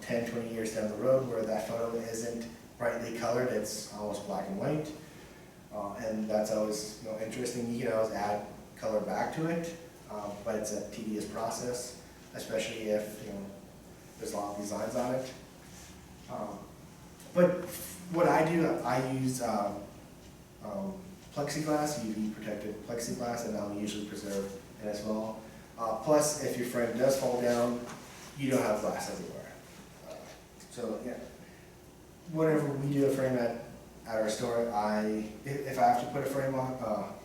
10, 20 years down the road, where that photo isn't brightly colored, it's almost black and white. And that's always, interesting. You can always add color back to it, but it's a tedious process, especially if, there's a lot of designs on it. But what I do, I use Plexiglas, UV protected Plexiglas, and I'll usually preserve it as well. Plus, if your frame does fall down, you don't have glass everywhere. So yeah, whenever we do a frame at our store, if I have to put a frame on,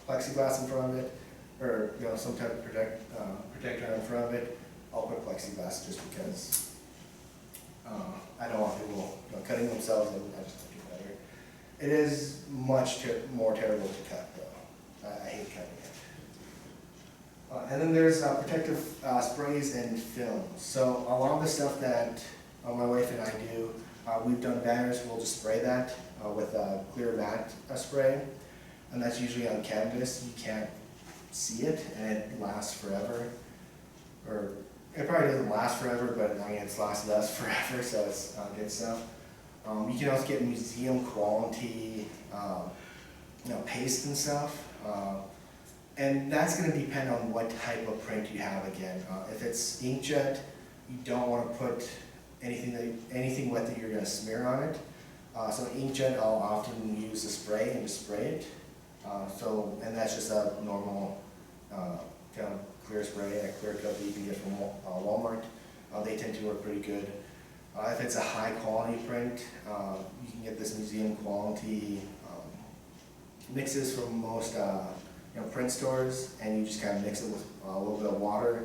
Plexiglass in front of it, or some type of protector in front of it, I'll put Plexiglass just because I don't want people cutting themselves, and I just don't do better. It is much more terrible to cut though. I hate cutting it. And then there's protective sprays and films. So a lot of the stuff that my wife and I do, we've done banners, we'll just spray that with a clear matte spray. And that's usually on canvas. You can't see it, and it lasts forever. Or it probably doesn't last forever, but it's lasted us forever, so it's good stuff. You can also get museum quality, paste and stuff. And that's going to depend on what type of print you have again. If it's inkjet, you don't want to put anything wet that you're going to smear on it. So inkjet, I'll often use a spray and just spray it. And that's just a normal kind of clear spray, a clear coat that you can get from Walmart. They tend to work pretty good. If it's a high quality print, you can get this museum quality mixes from most print stores, and you just kind of mix it with a little bit of water,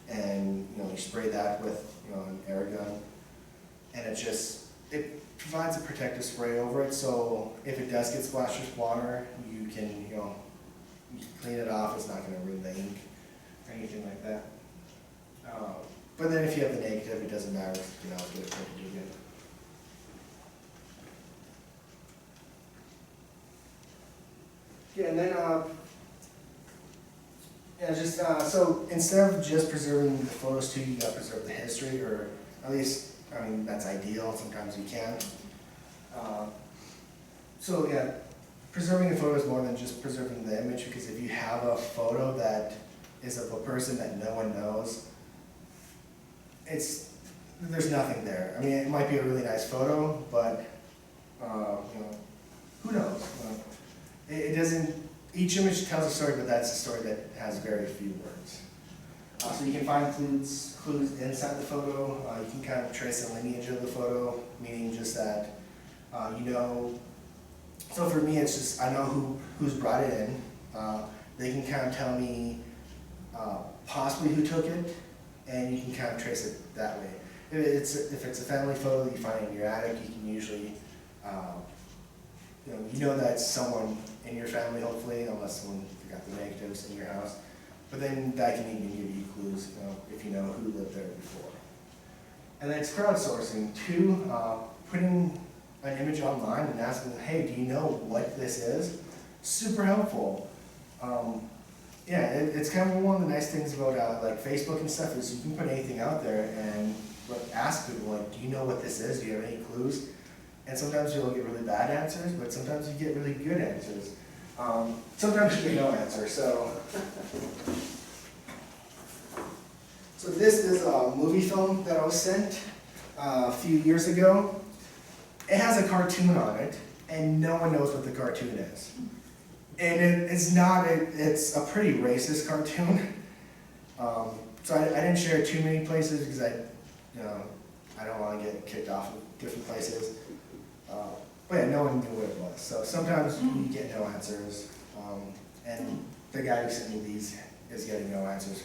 and you spray that with an air gun, and it provides a protective spray over it. So if it does get splashed with water, you can clean it off. It's not going to ruin the ink or anything like that. But then if you have the negative, it doesn't matter. You can always get it printed again. Yeah, and then so instead of just preserving the photos too, you got to preserve the history, or at least, that's ideal. Sometimes you can. So yeah, preserving the photo is more than just preserving the image, because if you have a photo that is of a person that no one knows, there's nothing there. It might be a really nice photo, but who knows? It doesn't. Each image tells a story, but that's a story that has very few words. So you can find clues inside the photo. You can kind of trace the lineage of the photo, meaning just that So for me, it's just I know who's brought it in. They can kind of tell me possibly who took it, and you can kind of trace it that way. If it's a family photo that you find in your attic, you can usually that's someone in your family, hopefully, unless someone forgot the negatives in your house. But then that can even give you clues, if you know who lived there before. And then it's crowdsourcing too, putting an image online and asking, hey, do you know what this is? Super helpful. It's kind of one of the nice things about like Facebook and stuff is you can put anything out there and ask people, like, do you know what this is? Do you have any clues? And sometimes you'll get really bad answers, but sometimes you get really good answers. Sometimes you get no answer, so this is a movie film that I was sent a few years ago. It has a cartoon on it, and no one knows what the cartoon is. And it's a pretty racist cartoon. So I didn't share it too many places because I don't want to get kicked off of different places. But yeah, no one knew what it was. So sometimes you get no answers. And the guy who sent me these is getting no answers.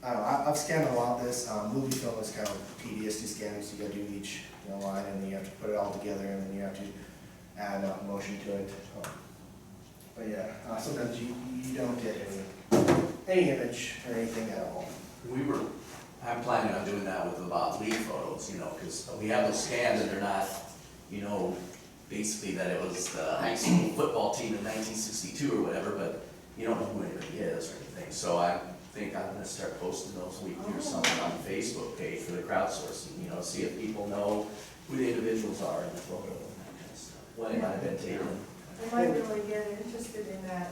I don't know, I've scanned a lot of this. Movie film is kind of tedious to scan, so you gotta do each line, and then you have to put it all together, and then you have to add motion to it. But yeah, sometimes you don't get any image or anything at all. I'm planning on doing that with the Bob Lee photos, because we have those scans and they're not, basically that it was the high school football team in 1962 or whatever, but you don't know who anybody is or anything. So I think I'm gonna start posting those weekly or something on the Facebook page for the crowdsourcing, see if people know who the individuals are in the photo and that kind of stuff. What might have been taken. They might really get interested in that,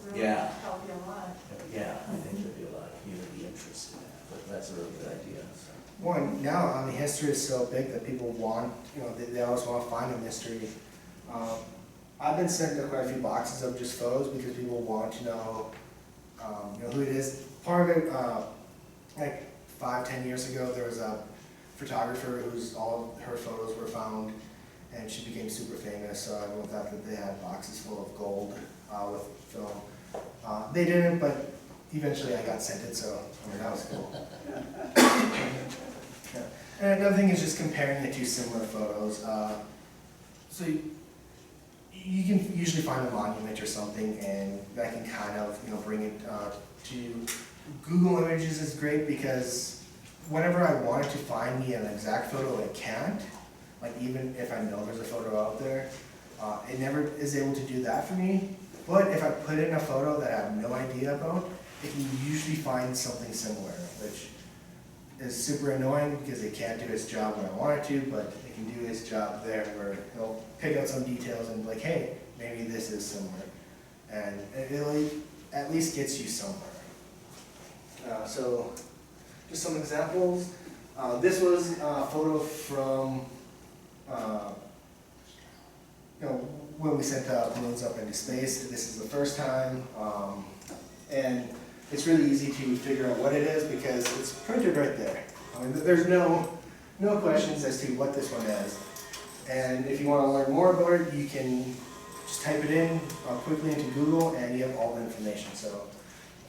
really Yeah. help you a lot. Yeah, I think there'd be a lot of community interest in that, but that's a really good idea, so. One, now, history is so big that people want, they always want to find a mystery. I've been sent quite a few boxes of just photos because people want to know, who it is. Part of it, like 5-10 years ago, there was a photographer whose all of her photos were found, and she became super famous. So everyone thought that they had boxes full of gold with film. They didn't, but eventually I got sent it, so that was cool. Yeah. And another thing is just comparing the two similar photos. So you can usually find a monument or something, and that can kind of bring it to Google Images is great because whenever I wanted to find me an exact photo, it can't. Like even if I know there's a photo out there, it never is able to do that for me. But if I put in a photo that I have no idea about, it can usually find something similar, which is super annoying because it can't do its job when I want it to, but it can do its job there where it'll pick out some details and be like, hey, maybe this is similar. And it really at least gets you somewhere. So just some examples. This was a photo from when we sent balloons up into space. This is the first time, and it's really easy to figure out what it is because it's printed right there. There's no questions as to what this one is. And if you want to learn more about it, you can just type it in quickly into Google and you have all the information. So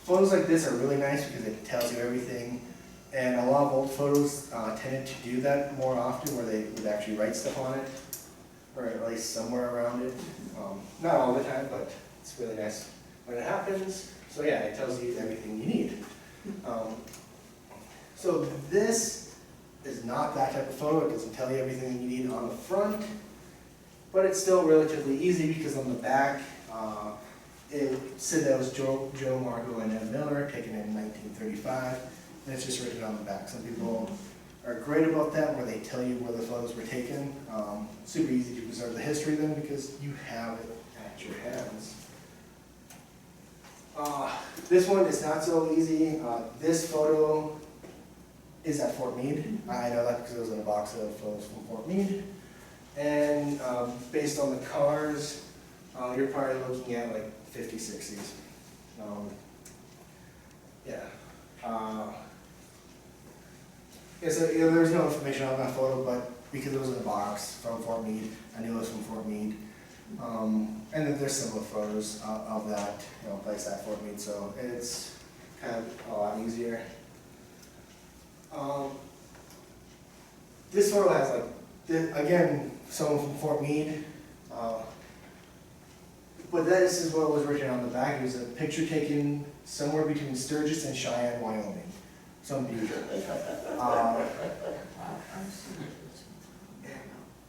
photos like this are really nice because it tells you everything. And a lot of old photos tended to do that more often where they would actually write stuff on it, or at least somewhere around it. Not all the time, but it's really nice when it happens. So yeah, it tells you everything you need. So this is not that type of photo. It doesn't tell you everything you need on the front, but it's still relatively easy because on the back, it said that was Joe Margo and Ed Miller, taken in 1935, and it's just written on the back. Some people are great about that, where they tell you where the photos were taken. Super easy to preserve the history then because you have it at your hands. This one is not so easy. This photo is at Fort Meade. I know that because it was in a box of photos from Fort Meade. And based on the cars, you're probably looking at like 50s, 60s. Yeah. So there's no information on that photo, but because it was in a box from Fort Meade, I knew it was from Fort Meade. And then there's similar photos of that, placed at Fort Meade, so it's kind of a lot easier. This photo has again, someone from Fort Meade, but this is what was written on the back. It was a picture taken somewhere between Sturgis and Cheyenne, Wyoming. Some beauty.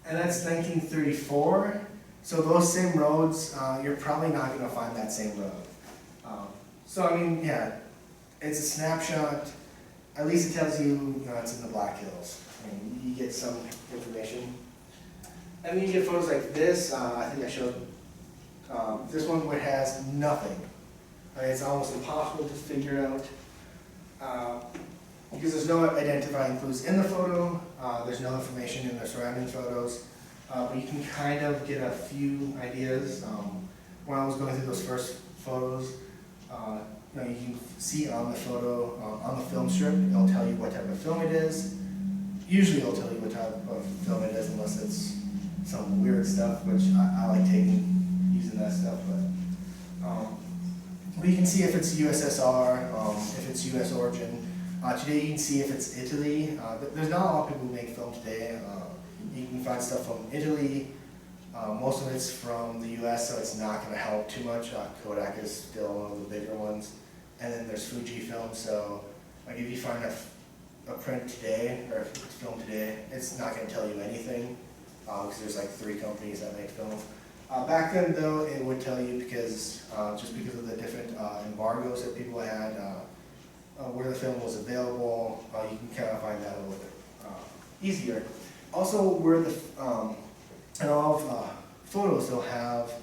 And that's 1934. So those same roads, you're probably not going to find that same road. So I mean, yeah, it's a snapshot. At least it tells you, it's in the Black Hills. I mean, you get some information. And then you get photos like this, I think I showed, this one where it has nothing. It's almost impossible to figure out, because there's no identifying clues in the photo, there's no information in the surrounding photos, but you can kind of get a few ideas. When I was going through those first photos, you know, you can see on the photo, on the film strip, it'll tell you what type of film it is. Usually it'll tell you what type of film it is, unless it's some weird stuff, which I like using that stuff, but you can see if it's USSR, if it's US origin. Today you can see if it's Italy. There's not a lot of people who make film today. You can find stuff from Italy. Most of it's from the US, so it's not going to help too much. Kodak is still one of the bigger ones. And then there's Fujifilm, so like if you find a print today, or if it's film today, it's not going to tell you anything, because there's like 3 companies that make film. Back then though, it would tell you because, just because of the different embargoes that people had, where the film was available, you can kind of find that a little bit easier. Also, where the, in all of photos, they'll have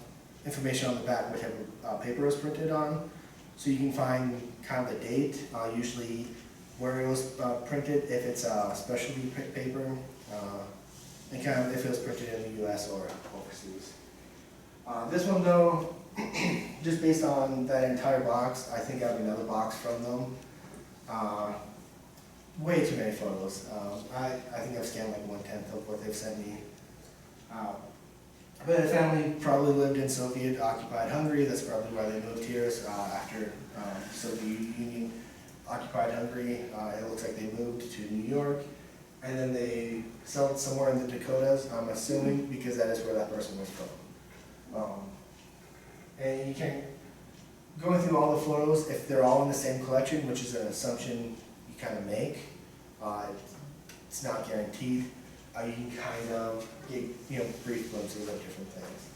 information on the back what type of paper it was printed on. So you can find kind of the date, usually where it was printed, if it's a specialty paper, and kind of if it was printed in the US or overseas. This one though, just based on that entire box, I think I have another box from them. Way too many photos. I think I've scanned like 1/10 of what they've sent me. But the family probably lived in Soviet-occupied Hungary. That's probably why they moved here. After Soviet Union occupied Hungary, it looks like they moved to New York. And then they settled somewhere in the Dakotas, I'm assuming, because that is where that person was from. And you can, going through all the photos, if they're all in the same collection, which is an assumption you kind of make, it's not guaranteed. You can kind of get brief glimpses of different things.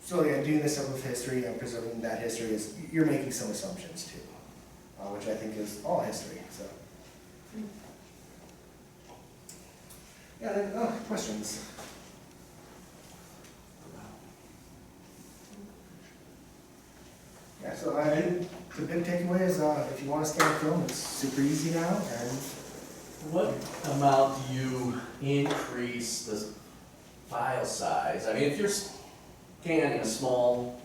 So yeah, doing this stuff with history and preserving that history is, you're making some assumptions too, which I think is all history. So, yeah, questions? Yeah, so the big takeaway is if you want to scan film, it's super easy now. And what amount do you increase the file size? I mean, if you're scanning a small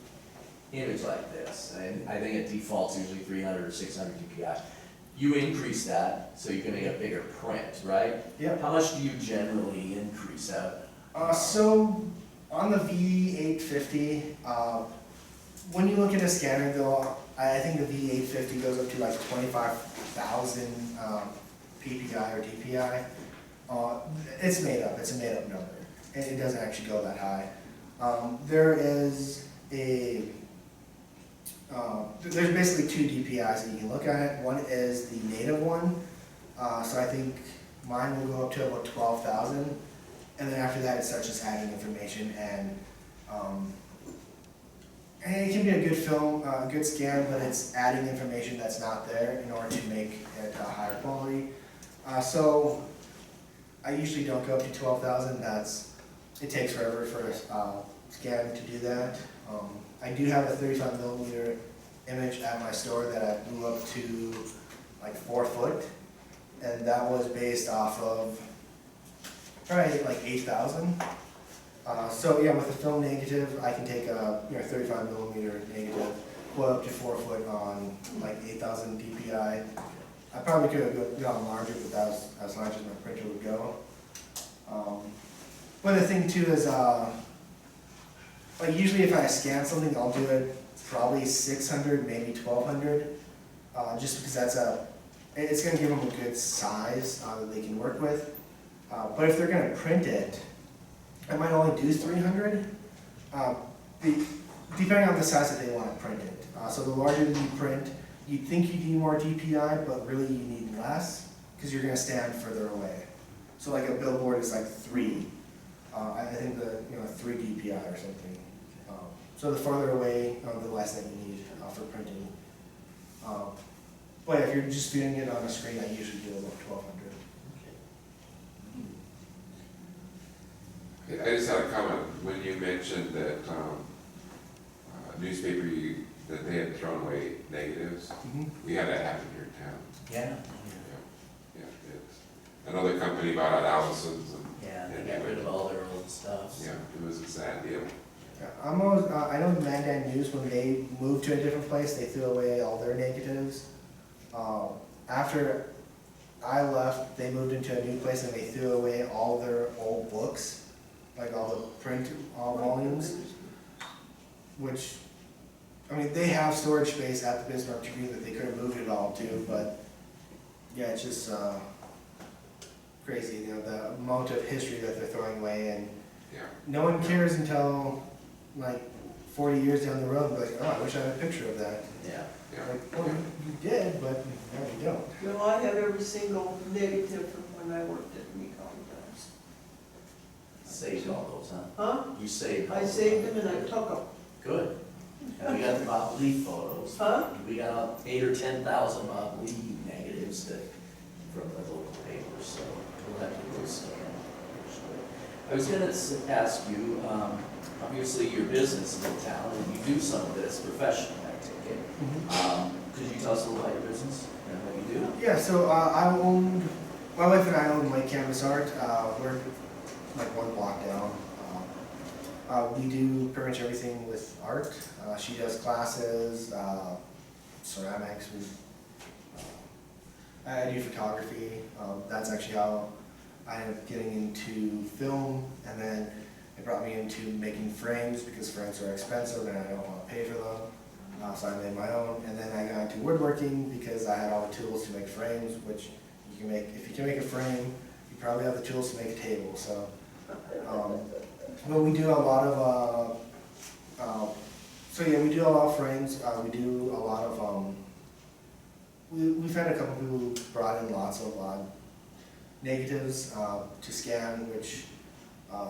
image like this, and I think it defaults usually 300 or 600 dpi, you increase that so you can make a bigger print, right? Yep. How much do you generally increase that? So on the V850, when you look at a scanner though, I think the V850 goes up to like 25,000 PPI or DPI. It's made up, it's a made up number. It doesn't actually go that high. There is a, there's basically 2 DPIs that you can look at. One is the native one. So I think mine will go up to about 12,000. And then after that it starts just adding information, and it can be a good film, a good scan, but it's adding information that's not there in order to make it higher quality. So I usually don't go up to 12,000. It takes forever for a scan to do that. I do have a 35mm image at my store that I blew up to like 4 foot, and that was based off of probably like 8,000. So yeah, with a film negative, I can take a 35mm negative, blow up to 4 foot on like 8,000 DPI. I probably could have gone larger, but that was as large as my printer would go. But the thing too is, like usually if I scan something, I'll do it probably 600, maybe 1,200, just because it's going to give them a good size that they can work with. But if they're going to print it, I might only do 300, depending on the size that they want to print it. So the larger that you print, you'd think you need more DPI, but really you need less, because you're going to stand further away. So like a billboard is like 3. I think 3 DPI or something. So the farther away, the less that you need for printing. But if you're just doing it on a screen, I usually do about 1,200. I just had a comment, when you mentioned that newspaper, that they had thrown away negatives, Mhm. we had that happen here in town. Yeah, Yeah, it's, another company bought out Allison's and, yeah, they got rid of all their old stuff. So. yeah, it was a sad deal. Yeah, I'm always, I know Mandan News, when they moved to a different place, they threw away all their negatives. After I left, they moved into a new place and they threw away all their old books, like all the print, all volumes, which, I mean, they have storage space at the Bismarck Tribune that they could have moved it all to, but, yeah, it's just, crazy, you know, the amount of history that they're throwing away, and Yeah. no one cares until, like, 40 years down the road, like, oh, I wish I had a picture of that. Yeah. Yeah. Like, well, you did, but no, you don't. No, I have every single negative from when I worked at Meade Times. Saved all those, huh? Huh? You saved all I those. saved them and I took them. Good. And we got the Bob Lee photos. Huh? We got 8,000 or 10,000 Bob Lee negatives that, from the local papers, so we'll have to go scan. I was gonna ask you, obviously your business is in town and you do some of this professionally, I take it. Could you tell us a little about your business and what you do? Yeah, so my wife and I own Light Canvas Art. We're like one block down. We do pretty much everything with art. She does classes, ceramics. I do photography. That's actually how I ended up getting into film, and then it brought me into making frames because frames are expensive and I don't want to pay for them. So I made my own, and then I got into woodworking because I had all the tools to make frames, which you can make. If you can make a frame, you probably have the tools to make a table. So, but we do a lot of. We do a lot of frames. We do a lot of. We've had a couple people who brought in lots of negatives to scan, which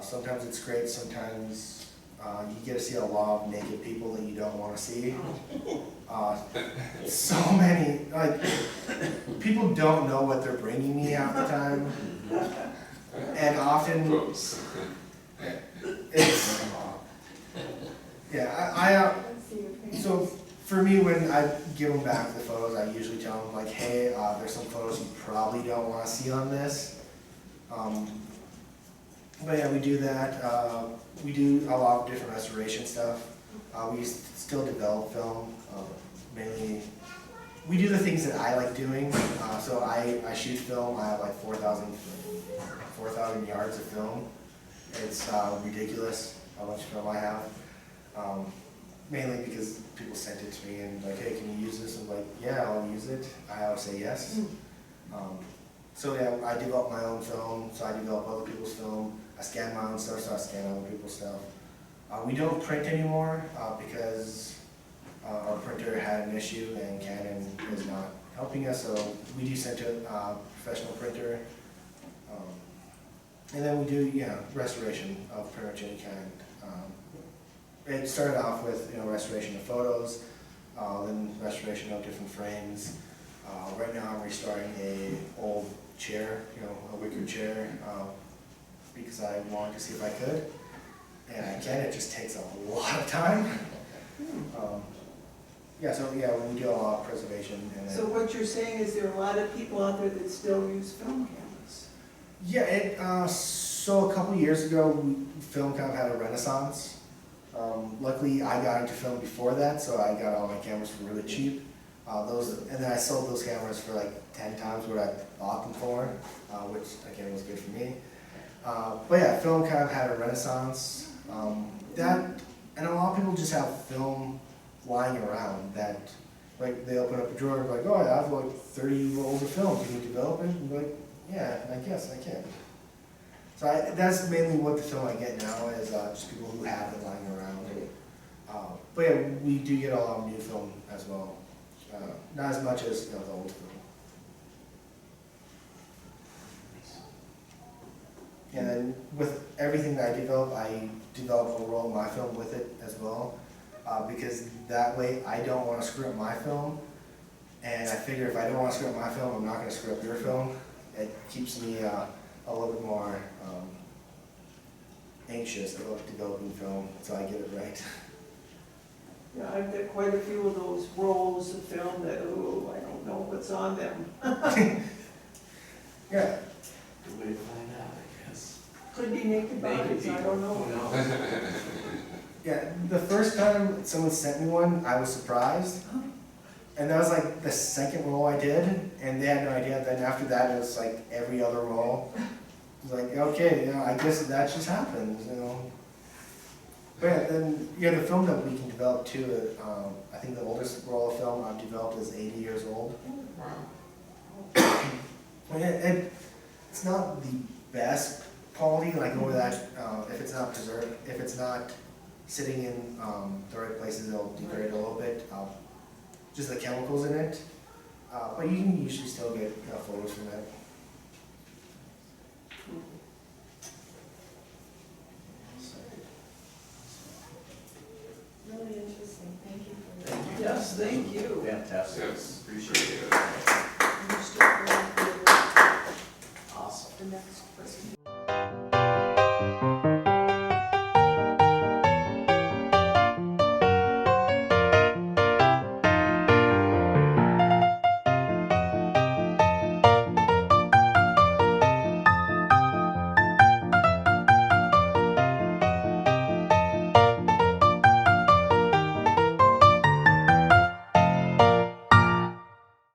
sometimes it's great. Sometimes. You get to see a lot of naked people that you don't want to see. So many, like, people don't know what they're bringing me half the time. And often, Whoops. it's, yeah, so for me, when I give them back the photos, I usually tell them, like, hey, there's some photos you probably don't want to see on this. But yeah, we do that. We do a lot of different restoration stuff. We still develop film, mainly. We do the things that I like doing. So I shoot film. I have like 4,000 yards of film. It's ridiculous how much film I have. Mainly because people sent it to me and like, hey, can you use this? I'm like, yeah, I'll use it. I always say yes. So yeah, I develop my own film, so I develop other people's film. I scan my own stuff, so I scan other people's stuff. We don't print anymore because our printer had an issue and Canon is not helping us, so we do send to a professional printer. And then we do, restoration of pretty much any kind. It started off with, restoration of photos, then restoration of different frames. Right now I'm restoring a old chair, a wicker chair, because I wanted to see if I could. And I can, it just takes a lot of time. We do a lot of preservation. And So what you're saying is there are a lot of people out there that still use film cameras? Yeah, so a couple years ago, film kind of had a renaissance. Luckily, I got into film before that, so I got all my cameras for really cheap. And then I sold those cameras for like 10 times what I bought them for, which again was good for me. But yeah, film kind of had a renaissance. And a lot of people just have film lying around that, like, they open up a drawer and be like, oh, I have like 30 rolls of film, can you develop it? And be like, yeah, I guess I can. So that's mainly what the film I get now is just people who have it lying around. But yeah, we do get a lot of new film as well. Not as much as the old film. And then with everything that I develop a roll of my film with it as well, because that way I don't want to screw up my film, and I figure if I don't want to screw up my film, I'm not going to screw up your film. It keeps me a little bit more anxious about developing film, so I get it right. Yeah, I've got quite a few of those rolls of film that, oh, I don't know what's on them. Yeah, Good way to find out, I guess. Could be naked Naked bodies, I people, don't know. who knows? yeah, the first time someone sent me one, I was surprised. And that was like the second roll I did, and they had no idea. Then after that, it was like every other roll. It was like, okay, you know, I guess that just happens, you know. But yeah, then, yeah, the film that we can develop too, I think the oldest roll of film I've developed is 80 years old. Wow. And it's not the best quality, like over that, if it's not preserved, if it's not sitting in the right places, it'll degrade a little bit. Just the chemicals in it, but you can usually still get photos from that. Really interesting, thank you for your. Thank you. Yes, thank you. Fantastic. Yes. Appreciate it. I'm still going for Awesome. the next person.